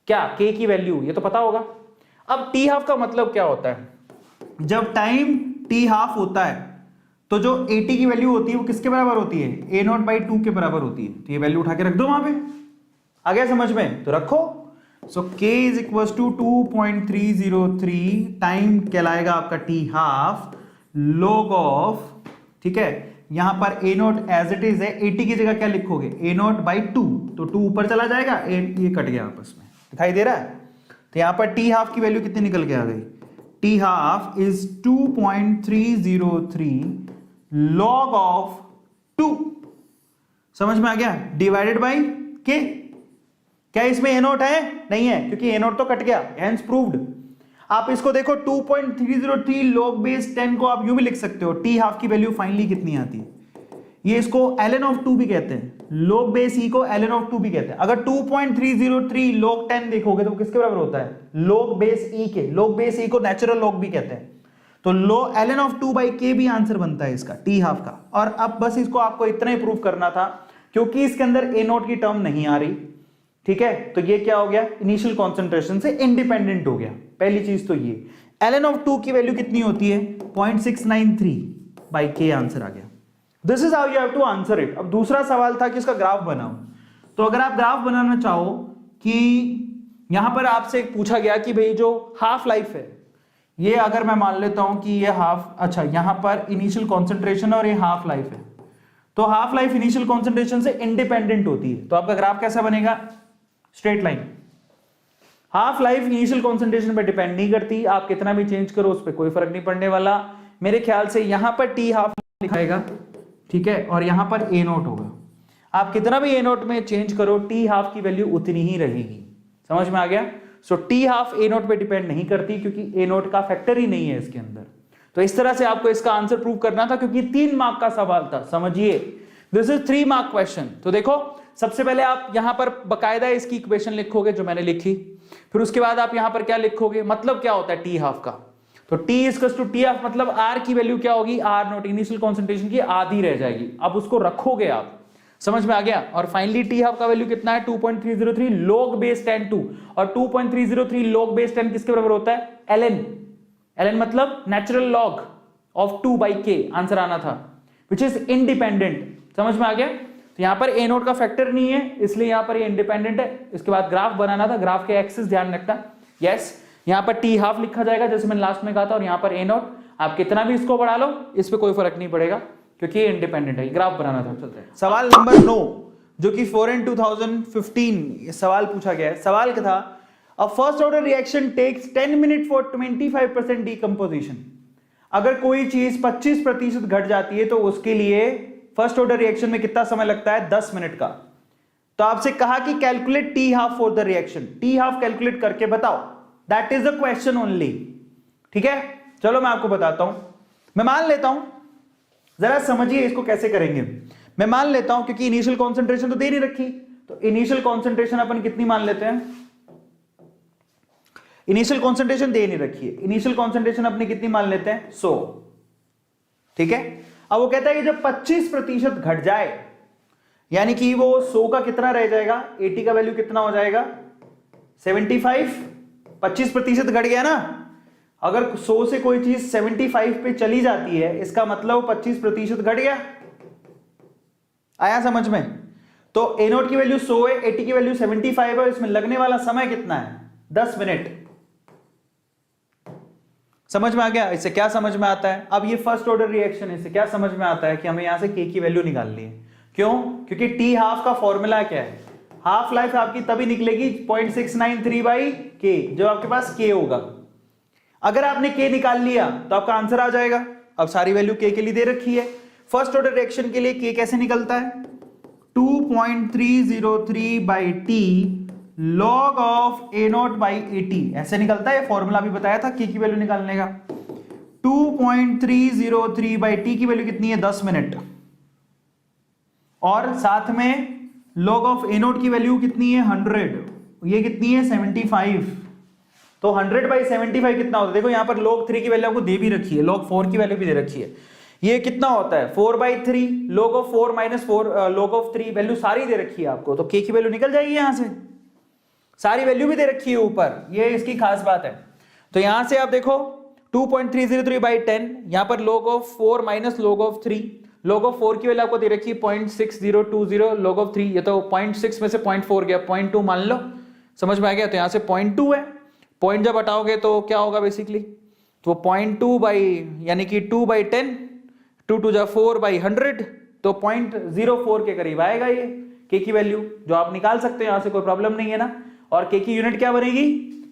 क्या के की वैल्यू, ये तो पता होगा। अब टी हाफ का मतलब क्या होता है? जब टाइम टी हाफ होता है तो जो 80 की वैल्यू होती है वो किसके बराबर होती है? ए नॉट बाई 2 के बराबर होती है। तो ये वैल्यू उठा के रख दो वहां पे। आ गया समझ में? तो रखो। So k is equal to 2.303 time कहलाएगा आपका टी हाफ log ऑफ, ठीक है, यहां पर ए नॉट एज इट इज है, 80 की जगह क्या लिखोगे? ए नॉट बाई 2, तो 2 ऊपर चला जाएगा, ये कट गया आपस में, दिखाई दे रहा है? तो यहां पर टी हाफ की वैल्यू कितनी निकल के आ गई? T half is 2.303 log of 2, समझ में आ गया? डिवाइडेड बाई के। क्या इसमें ए नोट है? नहीं है, क्योंकि ए नोट तो कट गया, हेंस प्रूव्ड। आप इसको देखो 2.303 log बेस 10 को आप यूं भी लिख सकते हो। टी हाफ की वैल्यू फाइनली कितनी आती है? ये इसको ln ऑफ 2 भी कहते हैं, log बेस ई को ln ऑफ 2 भी कहते हैं। अगर 2.303 log 10 देखोगे तो किसके बराबर होता है? log बेस ई के। log बेस ई को नेचुरल log भी कहते हैं। तो ln ऑफ 2 बाई के भी आंसर बनता है इसका टी हाफ का। और अब बस इसको आपको इतना ही प्रूव करना था, क्योंकि इसके अंदर ए नोट की टर्म नहीं आ रही, ठीक है, तो ये क्या हो गया? इनिशियल कॉन्सेंट्रेशन से इंडिपेंडेंट हो गया। पहली चीज तो ये ln ऑफ 2 की वैल्यू कितनी होती है? 0.693 बाई के आंसर आ गया। This is how you have to answer it. अब दूसरा सवाल था कि इसका ग्राफ बनाओ। तो अगर आप ग्राफ बनाना चाहो कि यहां पर आपसे पूछा गया कि भाई जो हाफ लाइफ है, ये अगर मैं मान लेता हूं कि ये हाफ, अच्छा यहां पर इनिशियल कॉन्सेंट्रेशन और ये हाफ लाइफ है, तो हाफ लाइफ इनिशियल कॉन्सेंट्रेशन से इंडिपेंडेंट होती है। तो आपका ग्राफ कैसा बनेगा? Straight line. Half life initial concentration पर डिपेंड नहीं करती, आप कितना भी चेंज करो उस पर कोई फर्क नहीं पड़ने वाला। मेरे ख्याल से यहां पर टी हाफ लिखाएगा, ठीक है, और यहां पर ए नोट होगा। आप कितना भी ए नोट में चेंज करो, टी हाफ की वैल्यू उतनी ही रहेगी। समझ में आ गया? सो टी हाफ ए नोट पे डिपेंड नहीं करती, क्योंकि ए नोट का फैक्टर ही नहीं है इसके अंदर। तो इस तरह से आपको इसका आंसर प्रूव करना था, क्योंकि 3 मार्क का सवाल था, समझिए। This is 3 mark question. तो देखो, सबसे पहले आप यहां पर बकायदा इसकी इक्वेशन लिखोगे जो मैंने लिखी, फिर उसके बाद आप यहां पर क्या लिखोगे? मतलब क्या होता है टी हाफ का? तो T equals to t half मतलब R की वैल्यू क्या होगी? R नोट इनिशियल कॉन्सेंट्रेशन की आधी रह जाएगी। अब उसको रखोगे आप, समझ में आ गया? और फाइनली टी हाफ का वैल्यू कितना है? 2.303 log बेस 10 2, और 2.303 log बेस 10 किसके बराबर होता है? ln। ln मतलब नेचुरल log ऑफ 2 बाई के आंसर आना था, विच इज इंडिपेंडेंट। समझ में आ गया? तो यहां पर ए नोट का फैक्टर नहीं है, इसलिए यहां पर ये इंडिपेंडेंट है। इसके बाद ग्राफ बनाना था, ग्राफ के एक्सिस ध्यान रखना। यस, यहां पर टी हाफ लिखा जाएगा जैसे मैंने लास्ट में कहा था, और यहां पर ए नोट। आप कितना भी इसको बढ़ा लो, इस पे कोई फर्क नहीं पड़ेगा, क्योंकि ये इंडिपेंडेंट है। ग्राफ बनाना था। चलते हैं सवाल नंबर 9, जो कि 4 in 2015 सवाल पूछा गया है। सवाल क्या था? A first order reaction takes 10 minute for 25% decomposition. अगर कोई चीज 25% घट जाती है तो उसके लिए फर्स्ट ऑर्डर रिएक्शन में कितना समय लगता है? 10 मिनट का। तो आपसे कहा कि calculate T half for the reaction. T half calculate करके बताओ, that is the question only. ठीक है, चलो मैं आपको बताता हूं। मैं मान लेता हूं, जरा समझिए इसको कैसे करेंगे। मैं मान लेता हूं, क्योंकि इनिशियल कॉन्सेंट्रेशन तो दे नहीं रखी, तो इनिशियल कॉन्सेंट्रेशन अपन कितनी मान लेते हैं? इनिशियल कॉन्सेंट्रेशन दे नहीं रखी है, इनिशियल कॉन्सेंट्रेशन अपने कितनी मान लेते हैं? 100। ठीक है, अब वो कहता है कि जब 25% घट जाए, यानी कि वो 100 का कितना रह जाएगा, 80 का वैल्यू कितना हो जाएगा 75, 25% घट गया ना। अगर 100 से कोई चीज 75 पे चली जाती है, इसका मतलब 25% घट गया। आया समझ में? तो ए नोट की वैल्यू 100 है, 80 की वैल्यू 75 है, इसमें लगने वाला समय कितना है 10 मिनट। समझ में आ गया? इससे क्या समझ में आता है? अब ये फर्स्ट ऑर्डर रिएक्शन है, इससे क्या समझ में आता है कि हमें यहां से के की वैल्यू निकालनी है। क्यों? क्योंकि टी हाफ का फॉर्मूला क्या है, हाफ लाइफ आपकी तभी निकलेगी 0.693 बाई के, जब आपके पास के होगा। अगर आपने के निकाल लिया तो आपका आंसर आ जाएगा। अब सारी वैल्यू के लिए दे रखी है। फर्स्ट ऑर्डर रिएक्शन के लिए के कैसे निकलता है, 2.303 by T log of A not by 80, ऐसे निकलता है। फॉर्मूला भी बताया था के की वैल्यू निकालने का। 2.303 बाई टी की वैल्यू कितनी है 10 मिनट, और साथ में लॉग ऑफ ए नोट की वैल्यू कितनी है 100, ये कितनी है 75। तो 100 बाई 75 कितना होता है, देखो यहां पर log 3 की वैल्यू आपको दे भी रखी है, log 4 की वैल्यू भी दे रखी है। ये कितना होता है 4/3, log of 4 minus 4 log of 3, value सारी दे रखी है आपको, तो के की वैल्यू निकल जाएगी यहां से, सारी वैल्यू भी दे रखी है ऊपर, ये इसकी खास बात है। तो यहां से आप देखो 2.303 बाई 10, यहां पर log of 4 minus log of 3, log of 4 की वैल्यू आपको दे रखी है 0.6020, log ऑफ 3 ये तो 0.6 में से 0.4 गया, 0.2 मान लो। समझ में आ गया? तो यहां से 0.2 है, पॉइंट जब हटाओगे तो क्या होगा बेसिकली, तो 0.2 बाई यानी कि 2/10, 2 2 जा 4 बाई 100, तो 0.04 के करीब आएगा ये के की वैल्यू, जो आप निकाल सकते हैं, यहां से कोई प्रॉब्लम नहीं है ना। और के की यूनिट क्या बनेगी,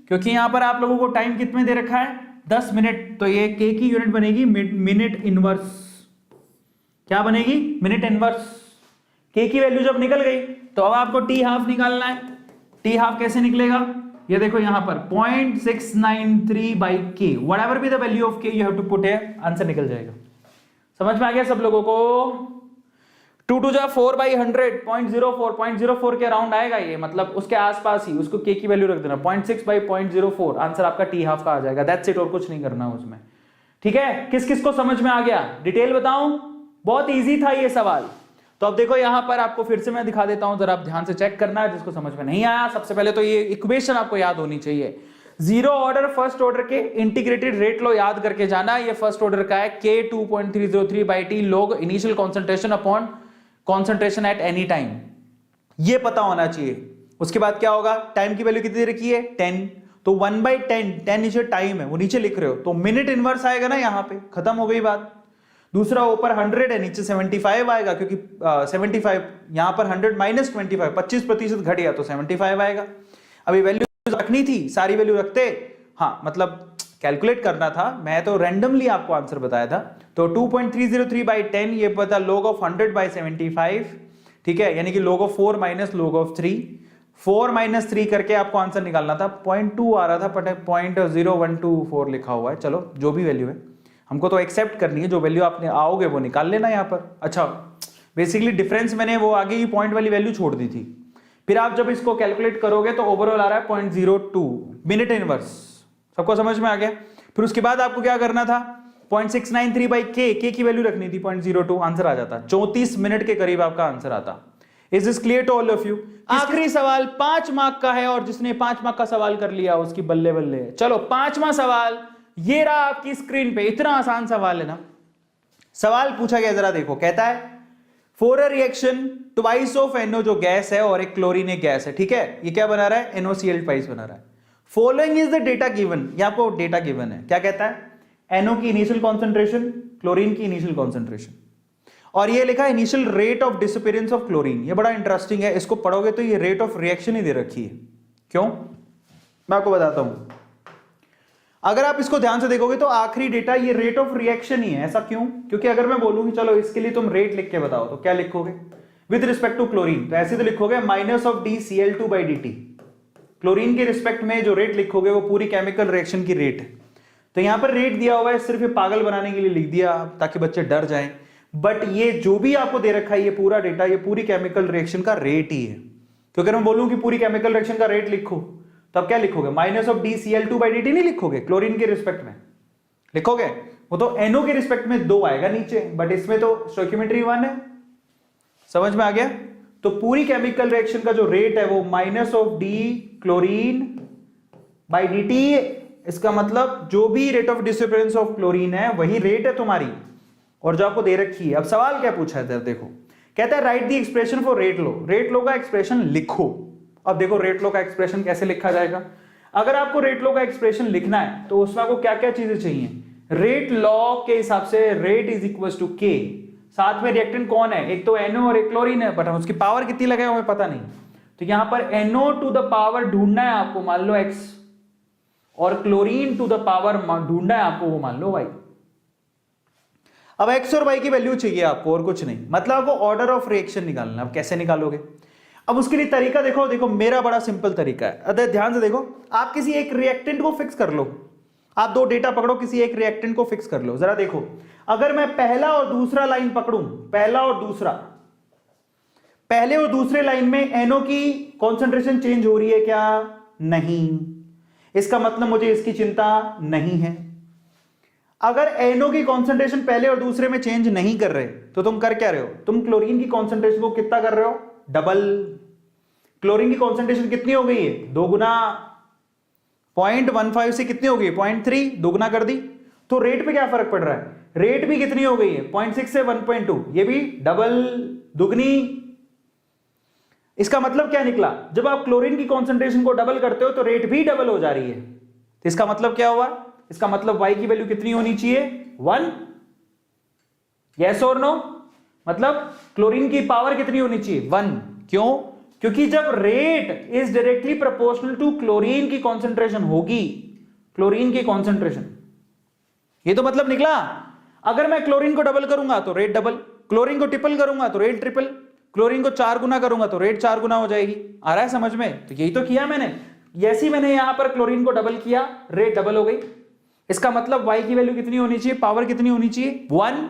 क्योंकि यहां पर आप लोगों को टाइम कितने दे रखा है 10 मिनट, तो ये के की यूनिट बनेगी मिनट इनवर्स। क्या बनेगी? Minute inverse. के की वैल्यू जब निकल गई तो अब आपको टी हाफ निकालना है। टी हाफ कैसे निकलेगा, ये देखो यहां पर 0.693 by k, whatever be the value of k you have to put here, answer निकल जाएगा। समझ में आ गया सब लोगों को? 2 2 जा 4 बाई 100, 0.04 के अराउंड आएगा ये, मतलब उसके आसपास ही, उसको के की वैल्यू रख देना 0.6 बाई 0.04, आंसर आपका टी हाफ का आ जाएगा। दैट्स इट, और कुछ नहीं करना उसमें। ठीक है, किस किस को समझ में आ गया? डिटेल बताऊं? बहुत इजी था ये सवाल। तो अब देखो यहां पर आपको फिर से मैं दिखा देता हूं, जरा आप ध्यान से चेक करना है जिसको समझ में नहीं आया। सबसे पहले तो ये इक्वेशन आपको याद होनी चाहिए। जीरो ऑर्डर फर्स्ट ऑर्डर के इंटीग्रेटेड रेट लो याद करके जाना। ये फर्स्ट ऑर्डर का है के 2.303 by T log initial concentration upon concentration at any time, ये पता होना चाहिए। उसके बाद क्या होगा, टाइम की वैल्यू कितनी दे रखी है 10, तो 1/10, 10 नीचे टाइम है वो नीचे लिख रहे हो, तो मिनट इनवर्स आएगा ना, यहां पे खत्म हो गई बात। दूसरा ऊपर 100 है, नीचे 75 आएगा, क्योंकि 75 यहां पर 100 माइनस 25, 25% घट गया तो 75 आएगा। अभी वैल्यू रखनी थी, सारी वैल्यू रखते, हाँ मतलब कैलकुलेट करना था, मैं तो रैंडमली आपको आंसर बताया था। तो 2.303 बाई 10, ये पता log ऑफ 100 बाई 75, ठीक है, यानी कि log of 4 minus log of 3, 4 minus 3 करके आपको आंसर निकालना था। 0.2 आ रहा था, बट 0.0124 लिखा हुआ है, चलो जो भी वैल्यू है हमको तो एक्सेप्ट करनी है, जो वैल्यू आपने आओगे वो निकाल लेना यहाँ पर। अच्छा, बेसिकली डिफरेंस मैंने वो आगे ही पॉइंट वाली वैल्यू छोड़ दी थी। फिर आप जब इसको कैलकुलेट करोगे तो ओवरऑल आ रहा है 0.02 मिनट इनवर्स। सबको समझ में आ गया? फिर उसके बाद आपको क्या करना था, 0.693 बाई के की वैल्यू रखनी थी 0.02, आंसर आ जाता 34 मिनट के करीब आपका आंसर आता। Is this clear to all of you? आखिरी सवाल 5 मार्क का है, और जिसने 5 मार्क का सवाल कर लिया उसकी बल्ले बल्ले। चलो 5वां सवाल ये रहा आपकी स्क्रीन पे, इतना आसान सवाल है ना। सवाल पूछा गया, जरा देखो, कहता है for a reaction twice of NO जो गैस है और एक क्लोरीन एक गैस है, ठीक है, ये क्या बना रहा है NOCl ट्वाइस बना रहा है। Following is the data given, ये आपको डेटा गिवन है, क्या कहता है NO की इनिशियल कॉन्सेंट्रेशन, क्लोरीन की इनिशियल कॉन्सेंट्रेशन, और ये लिखा है initial rate of disappearance of chlorine. ये बड़ा इंटरेस्टिंग है, इसको पढ़ोगे तो ये रेट ऑफ रिएक्शन ही दे रखी है। क्यों, मैं आपको बताता हूं। अगर आप इसको ध्यान से देखोगे तो आखिरी डेटा ये रेट ऑफ रिएक्शन ही है। ऐसा क्यों? क्योंकि अगर मैं बोलूं कि चलो इसके लिए तुम रेट लिख के बताओ, तो क्या लिखोगे विद रिस्पेक्ट टू क्लोरीन, तो ऐसे तो लिखोगे minus of DCl2 by dt। Chlorine के रिस्पेक्ट में जो रेट लिखोगे वो पूरी केमिकल रिएक्शन की रेट है। तो यहां पर रेट दिया हुआ है, सिर्फ ये पागल बनाने के लिए लिख दिया ताकि बच्चे डर जाएं, बट ये जो भी आपको दे रखा है ये पूरा डेटा, ये पूरी केमिकल रिएक्शन का रेट ही है। तो अगर मैं बोलूं कि पूरी केमिकल रिएक्शन का रेट लिखो, तब क्या लिखोगे, minus of DCl2 by dt नहीं लिखोगे, क्लोरीन के रिस्पेक्ट में लिखोगे, वो तो NO के रिस्पेक्ट में 2 आएगा नीचे, बट इसमें तो स्टोइकियोमेट्री 1 है। समझ में आ गया? तो पूरी केमिकल रिएक्शन का जो रेट है वो minus of D chlorine by D T. इसका मतलब जो भी rate of disappearance of chlorine है वही रेट है तुम्हारी, और जो आपको दे रखी है। अब सवाल क्या पूछा है, देखो कहता है write the expression for rate law. Rate law का एक्सप्रेशन लिखो। अब देखो रेट लो का एक्सप्रेशन कैसे लिखा जाएगा। अगर आपको रेट लो का एक्सप्रेशन लिखना है तो उसमें आपको क्या क्या चीजें चाहिए। रेट लॉ के हिसाब से रेट इज इक्वल टू के, साथ में रिएक्टेंट कौन है, एक तो NO और एक क्लोरीन है, बट हम उसकी पावर कितनी लगाए हमें पता नहीं। तो यहां पर NO टू द पावर ढूंढना है आपको, मान लो x, और क्लोरीन टू द पावर ढूंढना है आपको, वो मान लो y। अब x और y की वैल्यू चाहिए आपको और कुछ नहीं, मतलब आपको ऑर्डर ऑफ रिएक्शन निकालना। अब कैसे निकालोगे? अब उसके लिए तरीका देखो, देखो मेरा बड़ा सिंपल तरीका है। अरे ध्यान से देखो, आप किसी एक रिएक्टेंट को फिक्स कर लो। आप 2 डेटा पकड़ो, किसी एक रिएक्टेंट को फिक्स कर लो। जरा देखो, अगर मैं पहला और दूसरा लाइन पकड़ूं, पहला और दूसरा, पहले और दूसरे लाइन में NO की कॉन्सेंट्रेशन चेंज हो रही है क्या? नहीं। इसका मतलब मुझे इसकी चिंता नहीं है। अगर NO की कॉन्सेंट्रेशन पहले और दूसरे में चेंज नहीं कर रहे तो तुम कर क्या रहे हो? तुम क्लोरीन की कॉन्सेंट्रेशन को कितना कर रहे हो? डबल। क्लोरीन की कॉन्सेंट्रेशन कितनी हो गई है? 2 गुना। 0.15 से कितनी हो गई? 0.3, दोगुना कर दी। तो रेट पे क्या फर्क पड़ रहा है? रेट भी कितनी हो गई है? 0.6 से 1.2, ये भी डबल, दुगनी। इसका मतलब क्या निकला? जब आप क्लोरीन की कॉन्सेंट्रेशन को डबल करते हो तो रेट भी डबल हो जा रही है। तो इसका मतलब क्या हुआ? इसका मतलब y की वैल्यू कितनी होनी चाहिए? 1। यस और नो? मतलब क्लोरीन की पावर कितनी होनी चाहिए? 1। क्यों? क्योंकि जब rate is directly proportional to chlorine की कॉन्सेंट्रेशन होगी, क्लोरीन की कॉन्सेंट्रेशन, ये तो मतलब निकला। अगर मैं क्लोरीन को डबल करूंगा तो रेट डबल, क्लोरीन को ट्रिपल करूंगा तो रेट ट्रिपल, क्लोरीन को 4 गुना करूंगा तो रेट 4 गुना हो जाएगी। आ रहा है समझ में? तो यही तो किया मैंने। जैसे ही मैंने यहां पर क्लोरीन को डबल किया, रेट डबल हो गई। इसका मतलब y की वैल्यू कितनी होनी चाहिए? पावर कितनी होनी चाहिए? 1।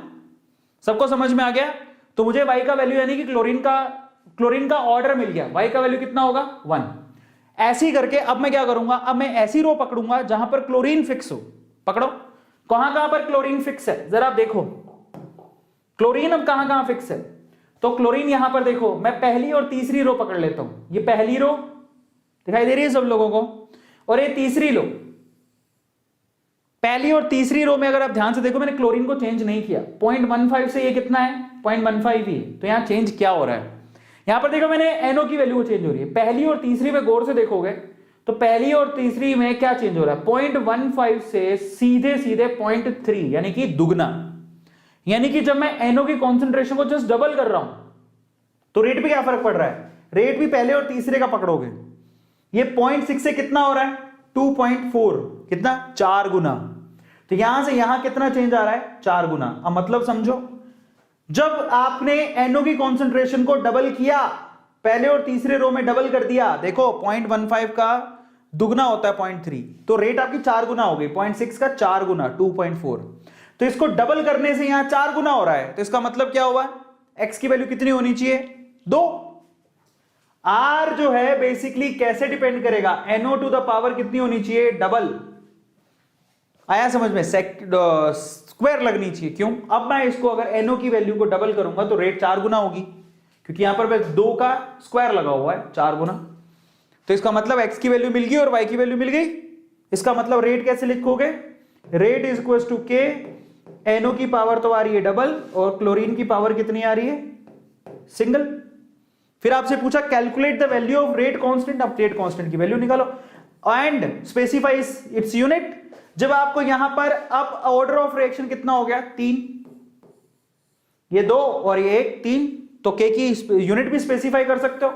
सबको समझ में आ गया? तो मुझे y का वैल्यू यानी कि क्लोरीन का ऑर्डर मिल गया। y का वैल्यू कितना होगा? 1। ऐसे ही करके अब मैं क्या करूंगा? अब मैं ऐसी रो पकड़ूंगा जहां पर क्लोरीन फिक्स हो। पकड़ो, कहां पर क्लोरीन फिक्स है जरा आप देखो। क्लोरीन अब कहां फिक्स है? तो क्लोरीन यहां पर देखो, मैं पहली और तीसरी रो पकड़ लेता हूं। ये पहली रो दिखाई दे रही है सब लोगों को, और ये तीसरी रो। पहली और तीसरी रो में अगर आप ध्यान से देखो, मैंने क्लोरीन को चेंज नहीं किया। 0.15 से ये कितना है? 0.15 ही है। तो यहां चेंज क्या हो रहा है? यहां पर देखो मैंने NO की वैल्यू चेंज हो रही है। पहली और तीसरी में गौर से देखोगे तो पहली और तीसरी में क्या चेंज हो रहा है? 0.15 से सीधे 0.3, यानी कि दुगना। यानी कि जब मैं NO की कॉन्सेंट्रेशन को जस्ट डबल कर रहा हूं तो रेट पे क्या फर्क पड़ रहा है? रेट भी पहले और तीसरे का पकड़ोगे। ये 0.6 से कितना हो रहा है? 2.4, कितना? 4 गुना। तो यहां से यहां कितना चेंज आ रहा है? 4 गुना। अब मतलब समझो, जब आपने NO की कॉन्सेंट्रेशन को डबल किया, पहले और तीसरे रो में डबल कर दिया, देखो 0.15 का दुगना होता है 0.3, तो रेट आपकी 4 गुना हो गई। 0.6 का 4 गुना 2.4। तो इसको डबल करने से यहां 4 गुना हो रहा है। तो इसका मतलब क्या हुआ? x की वैल्यू कितनी होनी चाहिए? 2। r जो है बेसिकली कैसे डिपेंड करेगा? NO टू द पावर कितनी होनी चाहिए? डबल। आया समझ में? स्क्वायर लगनी चाहिए। क्यों? अब मैं इसको अगर NO की वैल्यू को डबल करूंगा तो रेट 4 गुना होगी, क्योंकि यहां पर 2 का स्क्वायर लगा हुआ है, 4 गुना। तो इसका मतलब x की वैल्यू मिल गई और y की वैल्यू मिल गई। इसका मतलब रेट कैसे लिखोगे? रेट इज इक्वल टू के, NO की पावर तो आ रही है डबल और क्लोरीन की पावर कितनी आ रही है? सिंगल। फिर आपसे पूछा calculate the value of rate constant. अब रेट कांस्टेंट की वैल्यू निकालो एंड स्पेसिफाइज इट्स यूनिट। जब आपको यहां पर अब ऑर्डर ऑफ रिएक्शन कितना हो गया? 3, ये 2 और ये 1, 3। तो के की यूनिट भी स्पेसिफाई कर सकते हो।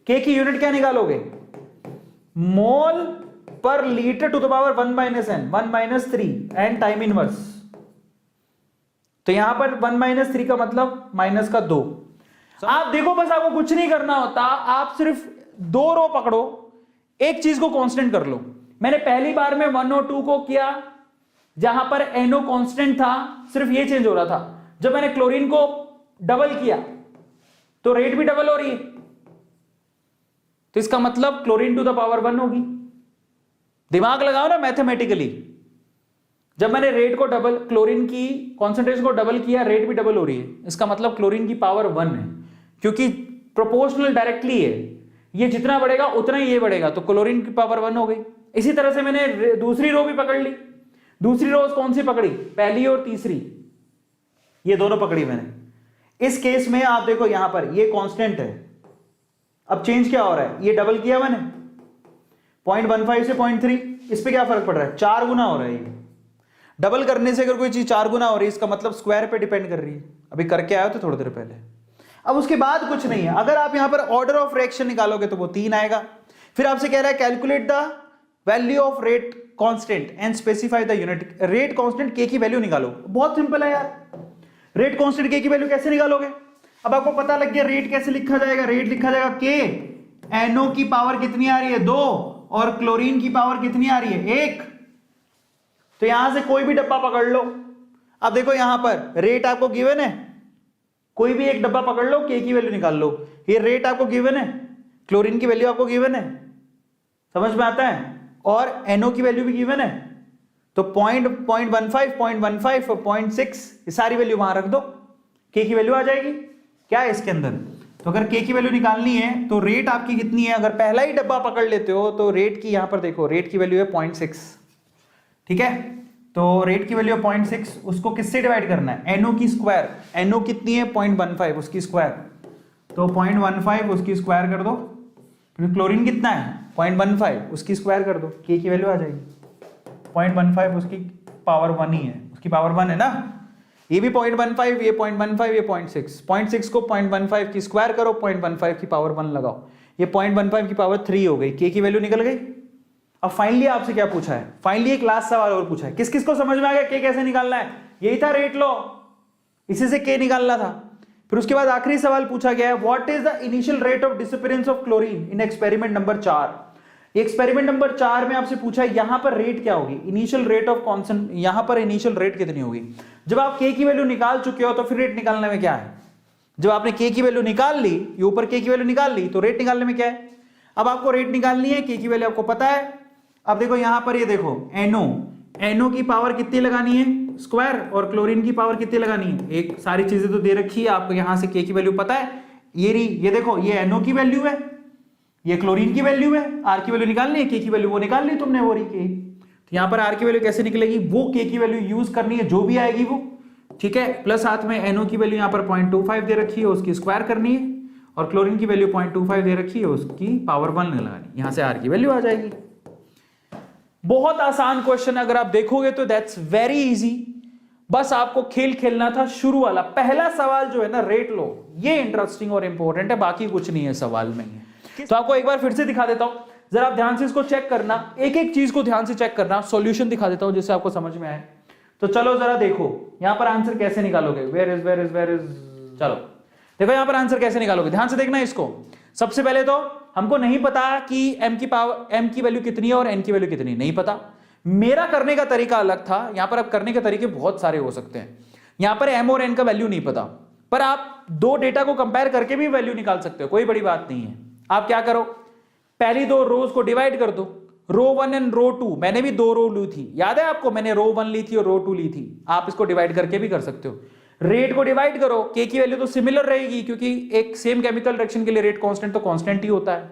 के की यूनिट क्या निकालोगे? Mole per litre to the power 1 - 3 and time inverse. तो यहां पर 1 - 3 का मतलब -2। आप देखो, बस आपको कुछ नहीं करना होता, आप सिर्फ 2 रो पकड़ो, एक चीज को कांस्टेंट कर लो। मैंने पहली बार में 1 और 2 को किया, जहां पर NO कांस्टेंट था, सिर्फ ये चेंज हो रहा था। जब मैंने क्लोरीन को डबल किया तो रेट भी डबल हो रही है। तो इसका मतलब क्लोरीन टू द पावर 1 होगी। दिमाग लगाओ ना मैथमेटिकली। जब मैंने रेट को डबल, क्लोरीन की कॉन्सेंट्रेशन को डबल किया, रेट भी डबल हो रही है, इसका मतलब क्लोरीन की पावर 1 है, क्योंकि प्रोपोर्शनल डायरेक्टली है, ये जितना बढ़ेगा उतना ही ये बढ़ेगा, तो क्लोरीन की पावर 1 हो गई। इसी तरह से मैंने दूसरी रो भी पकड़ ली। दूसरी रो कौन सी पकड़ी? पहली और तीसरी, ये दोनों पकड़ी मैंने। इस केस में आप देखो यहां पर ये कांस्टेंट है, अब चेंज क्या हो रहा है, ये डबल किया मैंने 0.15 से 0.3, इस पे क्या फर्क पड़ रहा है? 4 गुना हो रहा है। ये डबल करने से अगर कोई चीज 4 गुना हो रही है, इसका मतलब स्क्वायर पे डिपेंड कर रही है। अभी करके आए थे थोड़ी देर पहले। अब उसके बाद कुछ नहीं है, अगर आप यहां पर ऑर्डर ऑफ रिएक्शन निकालोगे तो वो 3 आएगा। फिर आपसे कह रहा है calculate the value of rate constant and specify the unit. Rate constant के की वैल्यू निकालो। बहुत सिंपल है यार, रेट कांस्टेंट के की वैल्यू कैसे निकालोगे? अब आपको पता लग गया रेट कैसे लिखा जाएगा। रेट लिखा जाएगा के, एनओ की पावर कितनी आ रही है? 2, और क्लोरीन की पावर कितनी आ रही है? 1। तो यहां से कोई भी डब्बा पकड़ लो। अब देखो यहां पर रेट आपको गिवन है, कोई भी एक डब्बा पकड़ लो, के की वैल्यू निकाल लो। ये रेट आपको गिवन है, क्लोरीन की वैल्यू आपको गिवन है, समझ में आता है, और एनओ की वैल्यू भी गिवन है। तो 0.15, 0.15 और 0.6 ये सारी वैल्यू वहां रख दो, के की वैल्यू आ जाएगी। क्या है इसके अंदर? तो अगर के की वैल्यू निकालनी है तो रेट आपकी कितनी है? अगर पहला ही डब्बा पकड़ लेते हो तो रेट की यहां पर देखो, रेट की वैल्यू है 0.6, ठीक है। तो रेट की वैल्यू 0.6, उसको किससे डिवाइड करना है? एनओ की स्क्वायर। एनओ कितनी है? 0.15, उसकी स्क्वायर। तो 0.15 उसकी स्क्वायर कर दो। फिर क्लोरीन कितना है? 0.15, उसकी स्क्वायर कर दो, के की वैल्यू आ जाएगी। 0.15 उसकी पावर 1 ही है, उसकी पावर 1 है ना। ये भी 0.15, ये 0.15, ये 0.6। 0.6 को 0.15 की स्क्वायर करो, 0.15 की पावर 1 लगाओ, ये 0.15 की पावर 3 हो गई, के की वैल्यू निकल गई। अब फाइनली आपसे क्या पूछा है? फाइनली एक लास्ट सवाल और पूछा है। किस किस को समझ में आ गया के कैसे निकालना है? यही था रेट लो, इसी से के निकालना था। फिर उसके बाद आखिरी सवाल पूछा गया है, what is the initial rate of disappearance of chlorine in experiment number 4। Experiment number 4 में आपसे पूछा है यहां पर रेट क्या होगी, इनिशियल रेट ऑफ कॉन्सेंट, यहां पर इनिशियल रेट कितनी होगी। जब आप के की वैल्यू निकाल चुके हो तो फिर रेट निकालने में क्या है? जब आपने के की वैल्यू निकाल ली, ये ऊपर के की वैल्यू निकाल ली, तो रेट निकालने में क्या है? अब आपको रेट निकालनी है, के की वैल्यू आपको पता है। अब देखो यहां पर, ये देखो एनओ की पावर कितनी लगानी है? स्क्वायर। और क्लोरीन की पावर कितनी लगानी है? एक। सारी चीजें तो दे रखी है आपको, यहां से के की वैल्यू पता है। ये देखो, ये एनओ की वैल्यू है, ये क्लोरीन की वैल्यू है। आर की वैल्यू निकालनी है, के की वैल्यू वो निकाल ली तुमने, वो रही के। तो यहां पर आर की वैल्यू कैसे निकलेगी? वो के की वैल्यू यूज करनी है, जो भी आएगी वो, ठीक है। प्लस साथ में एनओ की वैल्यू यहां पर 0.25 दे रखी है, उसकी स्क्वायर करनी है, और क्लोरीन की वैल्यू 0.25 दे रखी है, उसकी पावर 1 लगानी, यहां से आर की वैल्यू आ जाएगी। बहुत आसान क्वेश्चन, अगर आप देखोगे तो दैट्स वेरी इजी। बस आपको खेल खेलना था शुरू वाला। पहला सवाल जो है ना, रेट लो, ये इंटरेस्टिंग और इंपॉर्टेंट है, बाकी कुछ नहीं है सवाल में। तो आपको एक बार फिर से दिखा देता हूं, जरा आप ध्यान से इसको चेक करना, एक एक चीज को ध्यान से चेक करना। सॉल्यूशन दिखा देता हूं जिससे आपको समझ में आए। तो चलो जरा देखो यहां पर आंसर कैसे निकालोगे। वेयर इज चलो देखो यहां पर आंसर कैसे निकालोगे, ध्यान से देखना इसको। सबसे पहले तो हमको नहीं पता कि एम की वैल्यू कितनी है और एन की वैल्यू कितनी, नहीं पता। मेरा करने का तरीका अलग था, यहां पर अब करने के तरीके बहुत सारे हो सकते हैं। यहां पर एम और एन का वैल्यू नहीं पता, पर आप दो डेटा को कंपेयर करके भी वैल्यू निकाल सकते हो, कोई बड़ी बात नहीं है। आप क्या करो, पहली दो रोज को डिवाइड कर दो, रो 1 एंड रो 2। मैंने भी 2 रो ली थी, याद है आपको, मैंने रो 1 ली थी और रो 2 ली थी। आप इसको डिवाइड करके भी कर सकते हो। रेट को डिवाइड करो, के की वैल्यू तो सिमिलर रहेगी, क्योंकि एक सेम केमिकल रिएक्शन के लिए रेट कांस्टेंट तो कांस्टेंट ही होता है।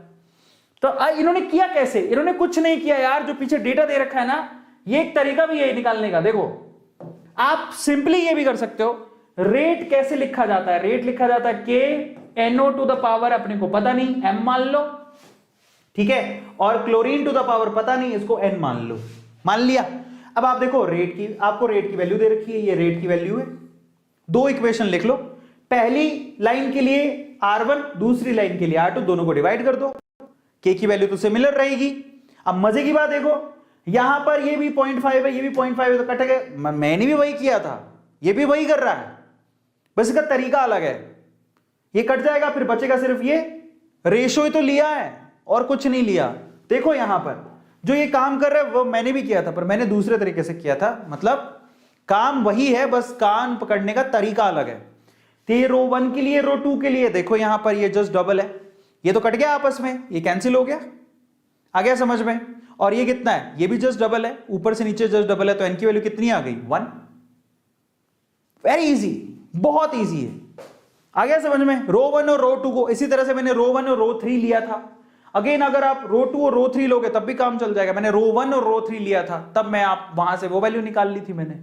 तो इन्होंने किया कैसे? इन्होंने कुछ नहीं किया यार, जो पीछे डेटा दे रखा है ना, ये एक तरीका भी है निकालने का। देखो आप सिंपली ये भी कर सकते हो, रेट कैसे लिखा जाता है? रेट लिखा जाता है के एनओ टू द पावर, अपने को पता नहीं, एम मान लो, ठीक है, और क्लोरीन टू द पावर पता नहीं, इसको एन मान लो, मान लिया। अब आप देखो रेट की, आपको रेट की वैल्यू दे रखी है, ये रेट की वैल्यू है। दो इक्वेशन लिख लो, पहली लाइन के लिए R1, दूसरी लाइन के लिए R2, दोनों को डिवाइड कर दो, के की वैल्यू तो सिमिलर रहेगी। अब मजे की बात देखो, यहां पर ये भी 0.5 है, ये भी 0.5 है, तो कट गए। मैंने भी वही किया था, ये भी वही कर रहा है, बस इसका तरीका अलग है। ये कट जाएगा, फिर बचेगा सिर्फ ये, रेशो ही तो लिया है और कुछ नहीं लिया। देखो यहां पर जो ये काम कर रहा है वो मैंने भी किया था, पर मैंने दूसरे तरीके से किया था, मतलब काम वही है, बस कान पकड़ने का तरीका अलग है। तो ये रो 1 के लिए, रो 2 के लिए देखो यहां पर ये जस्ट डबल है, ये तो कट गया आपस में, ये कैंसिल हो गया। आ गया समझ में? और ये कितना है, ये भी जस्ट डबल है, ऊपर से नीचे जस्ट डबल है, तो n की वैल्यू कितनी आ गई 1। वेरी इजी, बहुत इजी है। आ गया समझ में? रो 1 और रो 2 को इसी तरह से मैंने रो 1 और रो 3 लिया था। अगेन अगर आप रो 2 और रो 3 लोगे तब भी काम चल जाएगा। मैंने रो 1 और रो 3 लिया था, तब मैं आप वहां से वो वैल्यू निकाल ली थी मैंने।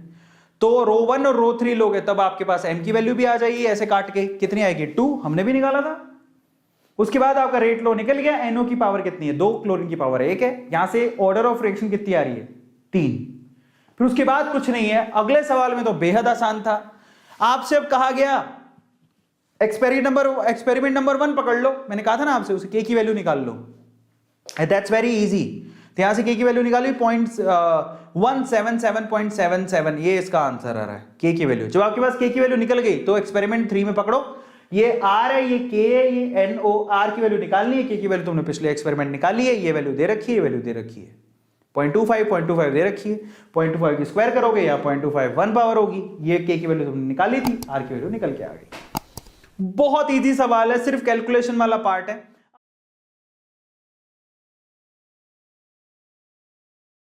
तो रो 1 और रो 3 लोगे तब आपके पास m की वैल्यू भी आ जाएगी, ऐसे काट के कितनी आएगी 2, हमने भी निकाला था। उसके बाद आपका रेट लो निकल गया। NO की पावर कितनी है 2, क्लोरीन की पावर 1 है। यहां से ऑर्डर ऑफ रिएक्शन कितनी आ रही है 3। फिर उसके बाद कुछ नहीं है। अगले सवाल में तो बेहद आसान था। आपसे अब कहा गया एक्सपेरिमेंट नंबर 1 पकड़ लो। मैंने कहा था ना आपसे, उसे k की वैल्यू निकाल लो। That's very easy. तो यहां से k की वैल्यू निकाली 177.77, ये इसका आंसर आ रहा है k की वैल्यू। जब आपके पास k की वैल्यू निकल गई तो एक्सपेरिमेंट 3 में पकड़ो, ये r है, ये k है, ये NO, r की वैल्यू निकालनी है, k की वैल्यू तुमने पिछले एक्सपेरिमेंट निकाली है, ये वैल्यू दे रखी है, ये वैल्यू दे रखी है 0.25 दे रखी है। 0.25 की स्क्वायर करोगे या 0.25 1 पावर होगी। ये k की वैल्यू तुमने निकाली थी, r की वैल्यू निकल के आ गई। बहुत इजी सवाल है, सिर्फ कैलकुलेशन वाला पार्ट है।